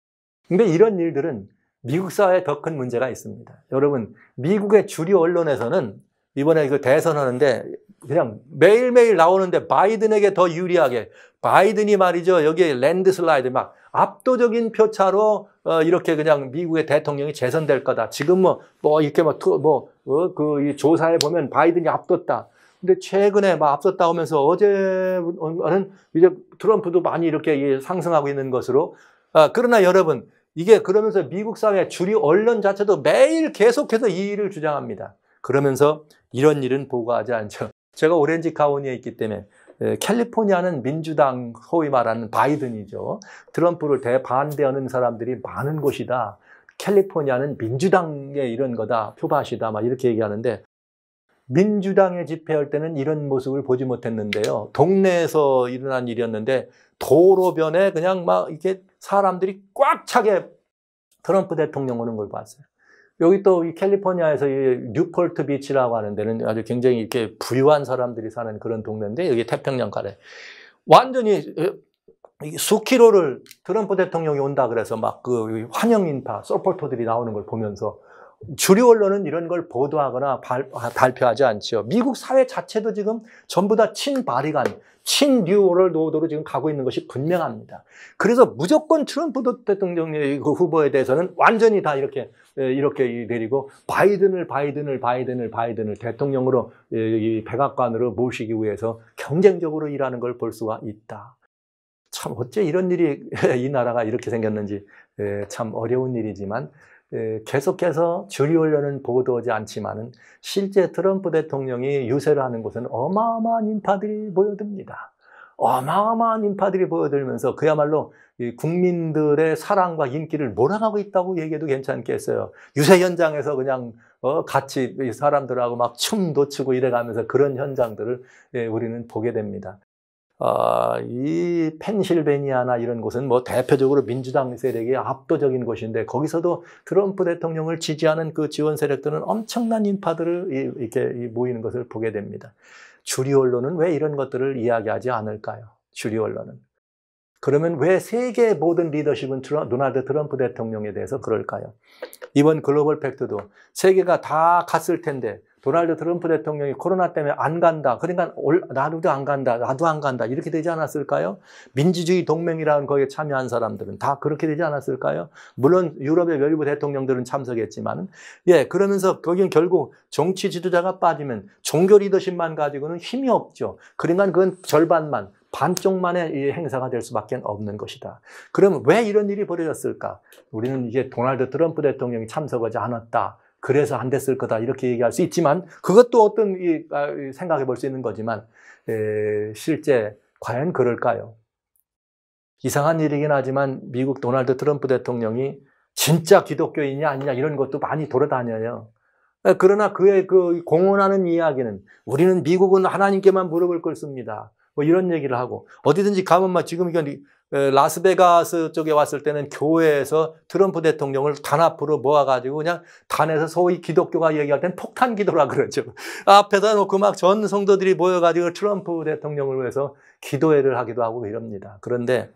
근데 이런 일들은 미국 사회에 더 큰 문제가 있습니다. 여러분, 미국의 주류 언론에서는 이번에 그 대선하는데 그냥 매일매일 나오는데 바이든에게 더 유리하게, 바이든이 말이죠, 여기에 랜드슬라이드 막 압도적인 표차로 이렇게 그냥 미국의 대통령이 재선될 거다. 지금 이렇게 이 조사에 보면 바이든이 앞섰다. 근데 최근에 막 앞섰다 하면서 어제는 이제 트럼프도 많이 이렇게 상승하고 있는 것으로. 그러나 여러분, 이게 그러면서 미국 사회 주류 언론 자체도 매일 계속해서 이 일을 주장합니다. 그러면서 이런 일은 보고하지 않죠. 제가 오렌지 카운티에 있기 때문에 캘리포니아는 민주당, 소위 말하는 바이든이죠. 트럼프를 대반대하는 사람들이 많은 곳이다. 캘리포니아는 민주당의 이런 거다, 표밭이다, 막 이렇게 얘기하는데, 민주당의 집회할 때는 이런 모습을 보지 못했는데요. 동네에서 일어난 일이었는데 도로변에 그냥 막 이렇게 사람들이 꽉 차게 트럼프 대통령 오는 걸 봤어요. 여기 또 이 캘리포니아에서 이 뉴폴트 비치라고 하는 데는 아주 굉장히 이렇게 부유한 사람들이 사는 그런 동네인데, 여기 태평양 가래 완전히 수킬로를 트럼프 대통령이 온다 그래서 막 그 환영 인파, 서포터들이 나오는 걸 보면서 주류 언론은 이런 걸 보도하거나 발표하지 않죠. 미국 사회 자체도 지금 전부 다 친바리간, 친뉴월드 오더로 지금 가고 있는 것이 분명합니다. 그래서 무조건 트럼프 대통령의 그 후보에 대해서는 완전히 다 이렇게 내리고 바이든을 대통령으로 이 백악관으로 모시기 위해서 경쟁적으로 일하는 걸 볼 수가 있다. 참 어째 이런 일이 이 나라가 이렇게 생겼는지 참 어려운 일이지만, 계속해서 주류 언론은 보도하지 않지만은 실제 트럼프 대통령이 유세를 하는 곳은 어마어마한 인파들이 모여듭니다. 어마어마한 인파들이 모여들면서 그야말로 국민들의 사랑과 인기를 몰아가고 있다고 얘기해도 괜찮겠어요. 유세 현장에서 그냥 같이 사람들하고 막 춤도 추고 이래가면서 그런 현장들을 우리는 보게 됩니다. 이 펜실베니아나 이런 곳은 뭐 대표적으로 민주당 세력이 압도적인 곳인데, 거기서도 트럼프 대통령을 지지하는 그 지원 세력들은 엄청난 인파들을 이렇게 모이는 것을 보게 됩니다. 주류 언론은 왜 이런 것들을 이야기하지 않을까요? 주류 언론은. 그러면 왜 세계 모든 리더십은 도널드 트럼프 대통령에 대해서 그럴까요? 이번 글로벌 팩트도 세계가 다 갔을 텐데 도널드 트럼프 대통령이 코로나 때문에 안 간다. 그러니까 나도 안 간다. 이렇게 되지 않았을까요? 민주주의 동맹이라는 거기에 참여한 사람들은 다 그렇게 되지 않았을까요? 물론 유럽의 일부 대통령들은 참석했지만, 그러면서 거기는 결국 정치 지도자가 빠지면 종교 리더십만 가지고는 힘이 없죠. 그러니까 그건 절반만, 반쪽만의 이 행사가 될 수밖에 없는 것이다. 그러면 왜 이런 일이 벌어졌을까? 우리는 이제 도널드 트럼프 대통령이 참석하지 않았다. 그래서 안 됐을 거다. 이렇게 얘기할 수 있지만 그것도 어떤 생각해 볼 수 있는 거지만 실제 과연 그럴까요? 이상한 일이긴 하지만 미국 도널드 트럼프 대통령이 진짜 기독교인이 아니냐 이런 것도 많이 돌아다녀요. 그러나 그의 그 공언하는 이야기는 우리는 미국은 하나님께만 무릎을 꿇습니다. 뭐 이런 얘기를 하고 어디든지 가면 막 지금 이건 라스베가스 쪽에 왔을 때는 교회에서 트럼프 대통령을 단 앞으로 모아가지고 그냥 단에서 소위 기독교가 얘기할 땐 폭탄 기도라 그러죠. 앞에다 놓고 막 전 성도들이 모여가지고 트럼프 대통령을 위해서 기도회를 하기도 하고 이럽니다. 그런데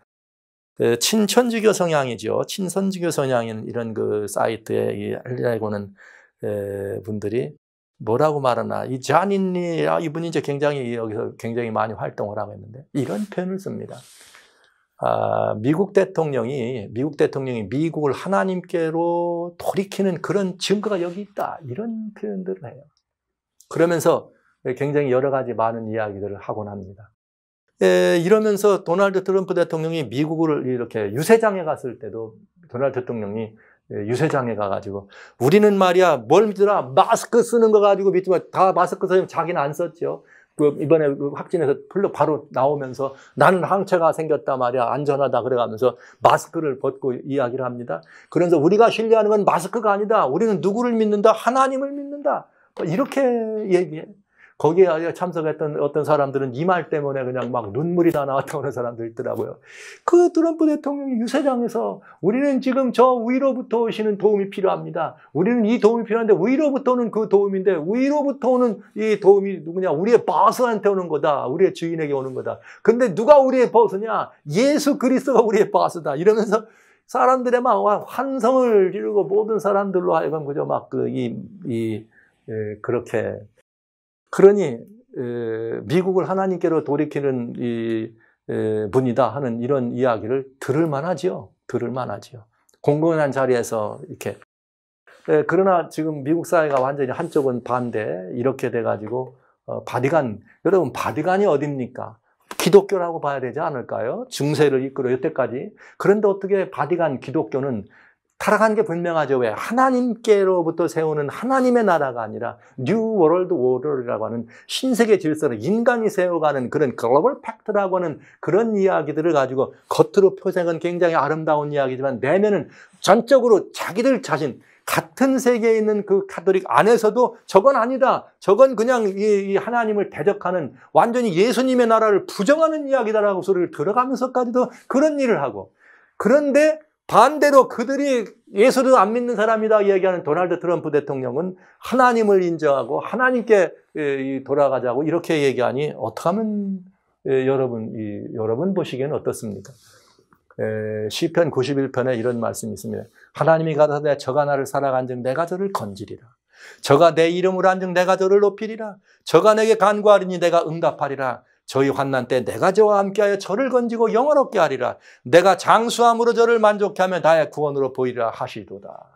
친천지교 성향이죠. 친선지교 성향인 이런 그 사이트에 하려고는 분들이 뭐라고 말하나 이 자닌니 이분이 이제 굉장히 여기서 굉장히 많이 활동을 하고 있는데 이런 표현을 씁니다. 미국 대통령이 미국을 하나님께로 돌이키는 그런 증거가 여기 있다 이런 표현들을 해요. 그러면서 굉장히 여러 가지 많은 이야기들을 하곤 합니다. 이러면서 도널드 트럼프 대통령이 미국을 이렇게 유세장에 갔을 때도 도널드 대통령이 유세장에 가가지고 우리는 말이야 뭘 믿더라 마스크 쓰는 거 가지고 믿지만 다 마스크 쓰면 자기는 안 썼죠. 이번에 확진해서 바로 나오면서 나는 항체가 생겼다 말이야 안전하다 그래가면서 마스크를 벗고 이야기를 합니다. 그래서 우리가 신뢰하는 건 마스크가 아니다. 우리는 누구를 믿는다? 하나님을 믿는다. 이렇게 얘기해. 거기에 참석했던 어떤 사람들은 이 말 때문에 그냥 막 눈물이 다 나왔다 오는 사람들 있더라고요. 그 트럼프 대통령이 유세장에서 우리는 지금 저 위로부터 오시는 도움이 필요합니다. 우리는 이 도움이 필요한데 위로부터 오는 그 도움인데 위로부터 오는 이 도움이 누구냐? 우리의 보스한테 오는 거다. 우리의 주인에게 오는 거다. 근데 누가 우리의 보스냐? 예수 그리스도가 우리의 보스다. 이러면서 사람들의 막 환성을 지르고 모든 사람들로 하여금 그저 막 그렇게 그러니 미국을 하나님께로 돌이키는 분이다 하는 이런 이야기를 들을 만하지요. 공공한 자리에서 이렇게. 그러나 지금 미국 사회가 완전히 한쪽은 반대 이렇게 돼가지고 여러분 바티칸이 어딥니까? 기독교라고 봐야 되지 않을까요? 중세를 이끌어 여태까지. 그런데 어떻게 바티칸 기독교는 타락한 게 분명하죠. 왜? 하나님께로부터 세우는 하나님의 나라가 아니라 뉴 월드 오더라고 하는 신세계 질서를 인간이 세워가는 그런 글로벌 팩트라고 하는 그런 이야기들을 가지고 겉으로 표색은 굉장히 아름다운 이야기지만 내면은 전적으로 자기들 자신 같은 세계에 있는 그 카톨릭 안에서도 저건 아니다. 저건 그냥 이 하나님을 대적하는 완전히 예수님의 나라를 부정하는 이야기다라고 소리를 들어가면서까지도 그런 일을 하고 그런데 반대로 그들이 예수를 안 믿는 사람이다 얘기하는 도널드 트럼프 대통령은 하나님을 인정하고 하나님께 돌아가자고 이렇게 얘기하니 어떻게 하면 여러분 보시기에는 어떻습니까? 시편 91편에 이런 말씀이 있습니다. 하나님이 가라사대 저가 나를 살아간즉 내가 저를 건지리라. 저가 내 이름으로 한즉 내가 저를 높이리라. 저가 내게 간구하리니 내가 응답하리라. 저희 환난 때 내가 저와 함께하여 저를 건지고 영원롭게 하리라. 내가 장수함으로 저를 만족케 하며 나의 구원으로 보이리라 하시도다.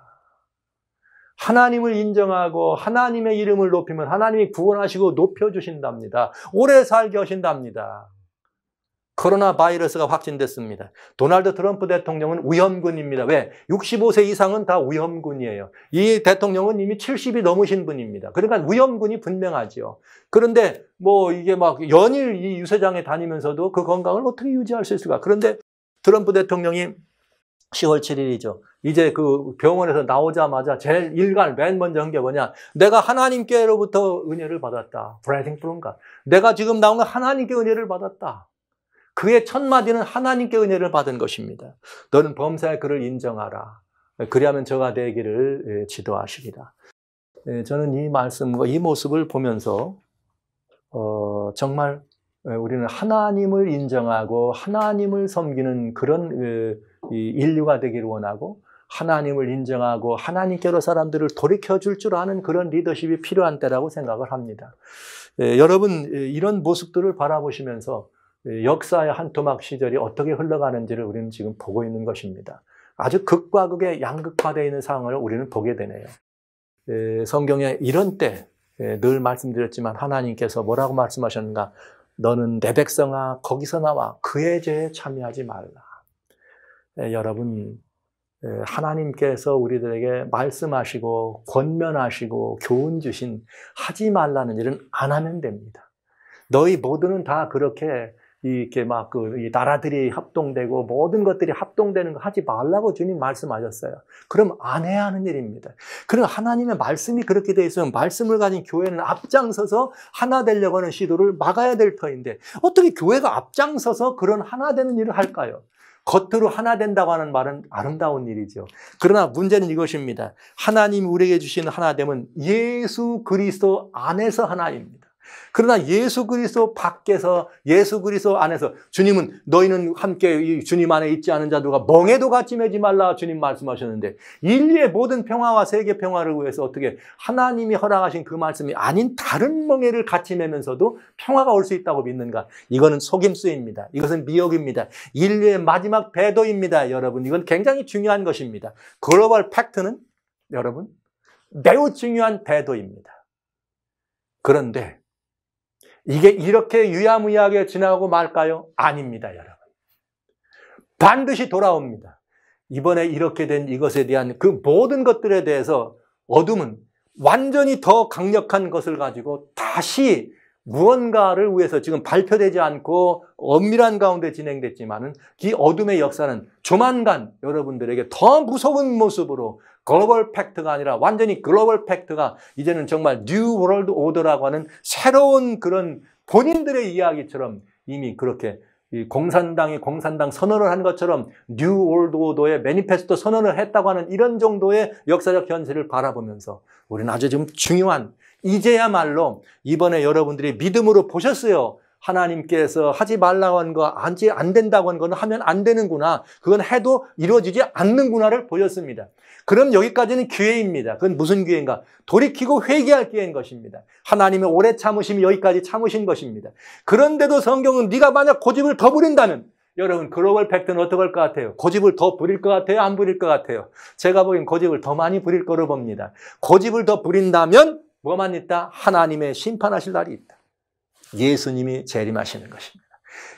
하나님을 인정하고 하나님의 이름을 높이면 하나님이 구원하시고 높여주신답니다. 오래 살게 하신답니다. 코로나 바이러스가 확진됐습니다. 도널드 트럼프 대통령은 위험군입니다. 왜? 65세 이상은 다 위험군이에요. 이 대통령은 이미 70이 넘으신 분입니다. 그러니까 위험군이 분명하죠. 그런데 뭐 이게 막 연일 이 유세장에 다니면서도 그 건강을 어떻게 유지할 수 있을까? 그런데 트럼프 대통령이 10월 7일이죠. 이제 그 병원에서 나오자마자 제일 맨 먼저 한 게 뭐냐? 내가 하나님께로부터 은혜를 받았다. 브레이딩 프롬가. 내가 지금 나온 건 하나님께 은혜를 받았다. 그의 첫 마디는 하나님께 은혜를 받은 것입니다. 너는 범사의 그를 인정하라. 그리하면 저가 되기를 지도하시리라. 저는 이 말씀과 이 모습을 보면서 정말 우리는 하나님을 인정하고 하나님을 섬기는 그런 인류가 되기를 원하고 하나님을 인정하고 하나님께로 사람들을 돌이켜줄 줄 아는 그런 리더십이 필요한 때라고 생각을 합니다. 여러분 이런 모습들을 바라보시면서 역사의 한 토막 시절이 어떻게 흘러가는지를 우리는 지금 보고 있는 것입니다. 아주 극과 극의 양극화되어 있는 상황을 우리는 보게 되네요. 성경에 이런 때 늘 말씀드렸지만 하나님께서 뭐라고 말씀하셨는가? 너는 내 백성아 거기서 나와 그의 죄에 참여하지 말라. 여러분, 하나님께서 우리들에게 말씀하시고 권면하시고 교훈 주신 하지 말라는 일은 안 하면 됩니다. 너희 모두는 다 그렇게 이렇게 막 이 나라들이 합동되고 모든 것들이 합동되는 거 하지 말라고 주님 말씀하셨어요. 그럼 안 해야 하는 일입니다. 그럼 하나님의 말씀이 그렇게 되어 있으면 말씀을 가진 교회는 앞장서서 하나 되려고 하는 시도를 막아야 될 터인데 어떻게 교회가 앞장서서 그런 하나 되는 일을 할까요? 겉으로 하나 된다고 하는 말은 아름다운 일이죠. 그러나 문제는 이것입니다. 하나님이 우리에게 주시는 하나됨은 예수 그리스도 안에서 하나입니다. 그러나 예수 그리스도 밖에서 예수 그리스도 안에서 주님은 너희는 함께 주님 안에 있지 않은 자들과 멍에도 같이 매지 말라 주님 말씀하셨는데 인류의 모든 평화와 세계 평화를 위해서 어떻게 하나님이 허락하신 그 말씀이 아닌 다른 멍에를 같이 매면서도 평화가 올 수 있다고 믿는가? 이거는 속임수입니다. 이것은 미혹입니다. 인류의 마지막 배도입니다. 여러분, 이건 굉장히 중요한 것입니다. 글로벌 팩트는 여러분 매우 중요한 배도입니다. 그런데 이게 이렇게 유야무야하게 지나가고 말까요? 아닙니다, 여러분. 반드시 돌아옵니다. 이번에 이렇게 된 이것에 대한 그 모든 것들에 대해서 어둠은 완전히 더 강력한 것을 가지고 다시 무언가를 위해서 지금 발표되지 않고 엄밀한 가운데 진행됐지만은 이 어둠의 역사는 조만간 여러분들에게 더 무서운 모습으로 글로벌 팩트가 아니라 완전히 글로벌 팩트가 이제는 정말 뉴 월드 오더라고 하는 새로운 그런 본인들의 이야기처럼 이미 그렇게 공산당이 공산당 선언을 한 것처럼 뉴 월드 오더의 매니페스토 선언을 했다고 하는 이런 정도의 역사적 현실을 바라보면서 우리는 아주 좀 중요한 이제야말로 이번에 여러분들이 믿음으로 보셨어요. 하나님께서 하지 말라고 한 거, 안 된다고 한 거는 하면 안 되는구나. 그건 해도 이루어지지 않는구나를 보였습니다. 그럼 여기까지는 기회입니다. 그건 무슨 기회인가? 돌이키고 회개할 기회인 것입니다. 하나님의 오래 참으심이 여기까지 참으신 것입니다. 그런데도 성경은 네가 만약 고집을 더 부린다면 여러분 글로벌 팩트는 어떻게 할 것 같아요? 고집을 더 부릴 것 같아요? 안 부릴 것 같아요? 제가 보기엔 고집을 더 많이 부릴 거로 봅니다. 고집을 더 부린다면 뭐만 있다? 하나님의 심판하실 날이 있다. 예수님이 재림하시는 것입니다.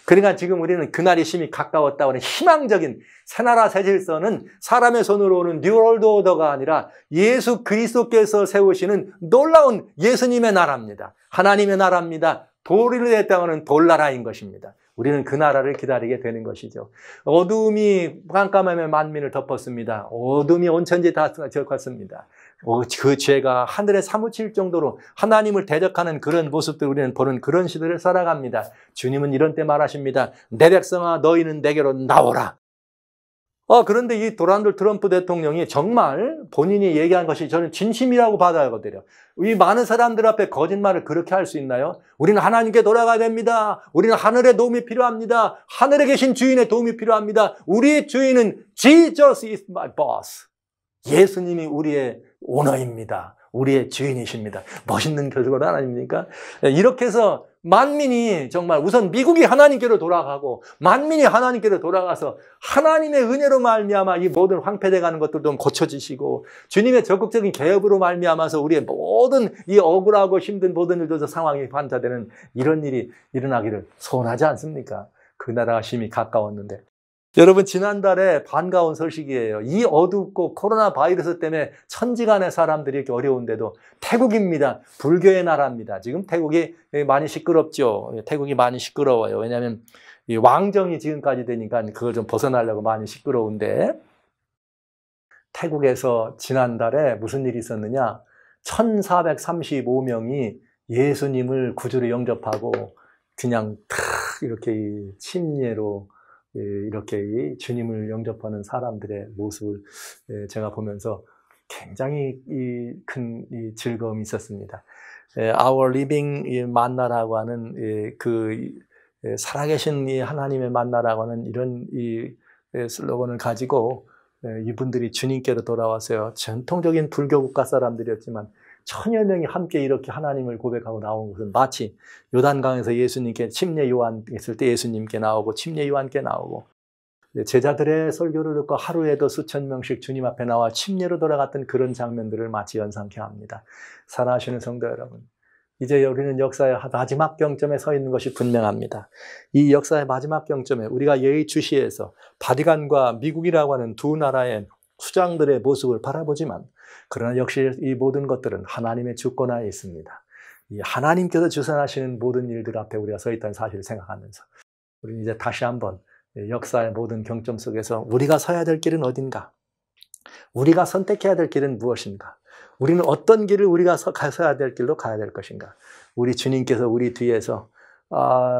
그러니까 지금 우리는 그날이 심히 가까웠다고 하는 희망적인 새나라 새질서는 사람의 손으로 오는 뉴월드 오더가 아니라 예수 그리스도께서 세우시는 놀라운 예수님의 나라입니다. 하나님의 나라입니다. 도리를 했다는 돌나라인 것입니다. 우리는 그 나라를 기다리게 되는 것이죠. 어둠이 깜깜함의 만민을 덮었습니다. 어둠이 온 천지 다 덮었습니다. 그 죄가 하늘에 사무칠 정도로 하나님을 대적하는 그런 모습들 우리는 보는 그런 시대를 살아갑니다. 주님은 이런 때 말하십니다. 내 백성아 너희는 내게로 나오라. 그런데 이 도널드 트럼프 대통령이 정말 본인이 얘기한 것이 저는 진심이라고 받아들여요. 이 많은 사람들 앞에 거짓말을 그렇게 할 수 있나요? 우리는 하나님께 돌아가야 됩니다. 우리는 하늘의 도움이 필요합니다. 하늘에 계신 주인의 도움이 필요합니다. 우리의 주인은 Jesus is my boss. 예수님이 우리의 오너입니다. 우리의 주인이십니다. 멋있는 결과는 아닙니까? 이렇게 해서 만민이 정말 우선 미국이 하나님께로 돌아가고 만민이 하나님께로 돌아가서 하나님의 은혜로 말미암아 이 모든 황폐돼가는 것들도 고쳐지시고 주님의 적극적인 개업으로 말미암아서 우리의 모든 이 억울하고 힘든 모든 일들도 상황이 반사되는 이런 일이 일어나기를 소원하지 않습니까? 그 나라가 심히 가까웠는데 여러분 지난달에 반가운 소식이에요. 이 어둡고 코로나 바이러스 때문에 천지간의 사람들이 이렇게 어려운데도 태국입니다. 불교의 나라입니다. 지금 태국이 많이 시끄럽죠. 태국이 많이 시끄러워요. 왜냐하면 이 왕정이 지금까지 되니까 그걸 좀 벗어나려고 많이 시끄러운데 태국에서 지난달에 무슨 일이 있었느냐? 1435명이 예수님을 구주로 영접하고 그냥 탁 이렇게 침례로 이렇게 주님을 영접하는 사람들의 모습을 제가 보면서 굉장히 큰 즐거움이 있었습니다. Our Living 만나라고 하는 그 살아계신 하나님의 만나라고 하는 이런 슬로건을 가지고 이분들이 주님께로 돌아왔어요. 전통적인 불교 국가 사람들이었지만 천여 명이 함께 이렇게 하나님을 고백하고 나온 것은 마치 요단강에서 예수님께 침례 요한 있을 때 예수님께 나오고 침례 요한께 나오고 제자들의 설교를 듣고 하루에도 수천 명씩 주님 앞에 나와 침례로 돌아갔던 그런 장면들을 마치 연상케 합니다. 사랑하시는 성도 여러분, 이제 우리는 역사의 마지막 경점에 서 있는 것이 분명합니다. 이 역사의 마지막 경점에 우리가 예의주시에서 바티칸과 미국이라고 하는 두 나라의 수장들의 모습을 바라보지만, 그러나 역시 이 모든 것들은 하나님의 주권하에 있습니다. 이 하나님께서 주선하시는 모든 일들 앞에 우리가 서 있다는 사실을 생각하면서, 우리는 이제 다시 한번 역사의 모든 경점 속에서 우리가 서야 될 길은 어딘가? 우리가 선택해야 될 길은 무엇인가? 우리는 어떤 길을 우리가 서야 될 길로 가야 될 것인가? 우리 주님께서 우리 뒤에서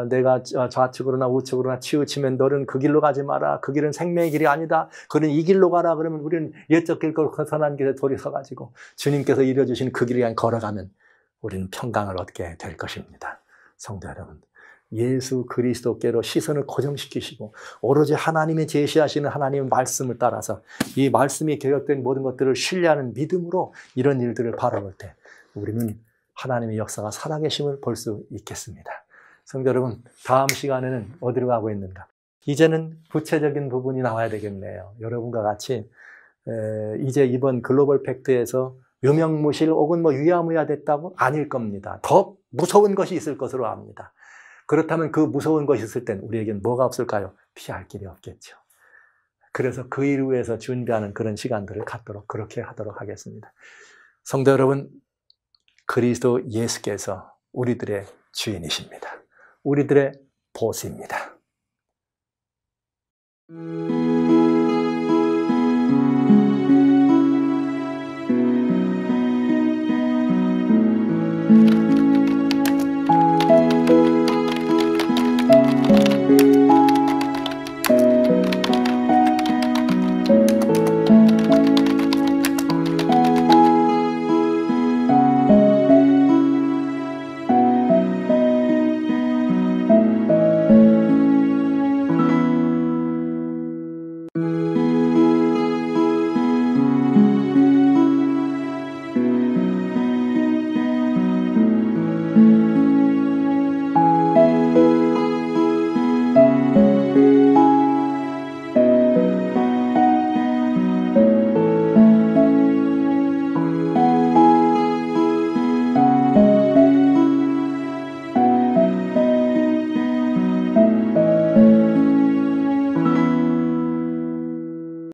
내가 좌측으로나 우측으로나 치우치면 너는 그 길로 가지 마라. 그 길은 생명의 길이 아니다. 그는 이 길로 가라. 그러면 우리는 옛적 길고 선한 길에 돌이 서가지고 주님께서 이뤄주신 그 길을 향해 걸어가면 우리는 평강을 얻게 될 것입니다. 성도 여러분, 예수 그리스도께로 시선을 고정시키시고 오로지 하나님이 제시하시는 하나님의 말씀을 따라서 이 말씀이 계획된 모든 것들을 신뢰하는 믿음으로 이런 일들을 바라볼 때 우리는 하나님의 역사가 살아계심을 볼 수 있겠습니다. 성도 여러분, 다음 시간에는 어디로 가고 있는가? 이제는 구체적인 부분이 나와야 되겠네요. 여러분과 같이 이제 이번 글로벌 팩트에서 유명무실 혹은 유야무야 됐다고? 아닐 겁니다. 더 무서운 것이 있을 것으로 압니다. 그렇다면 그 무서운 것이 있을 땐 우리에겐 뭐가 없을까요? 피할 길이 없겠죠. 그래서 그 일 위해서 준비하는 그런 시간들을 갖도록 그렇게 하도록 하겠습니다. 성도 여러분, 그리스도 예수께서 우리들의 주인이십니다. 우리들의 보스입니다.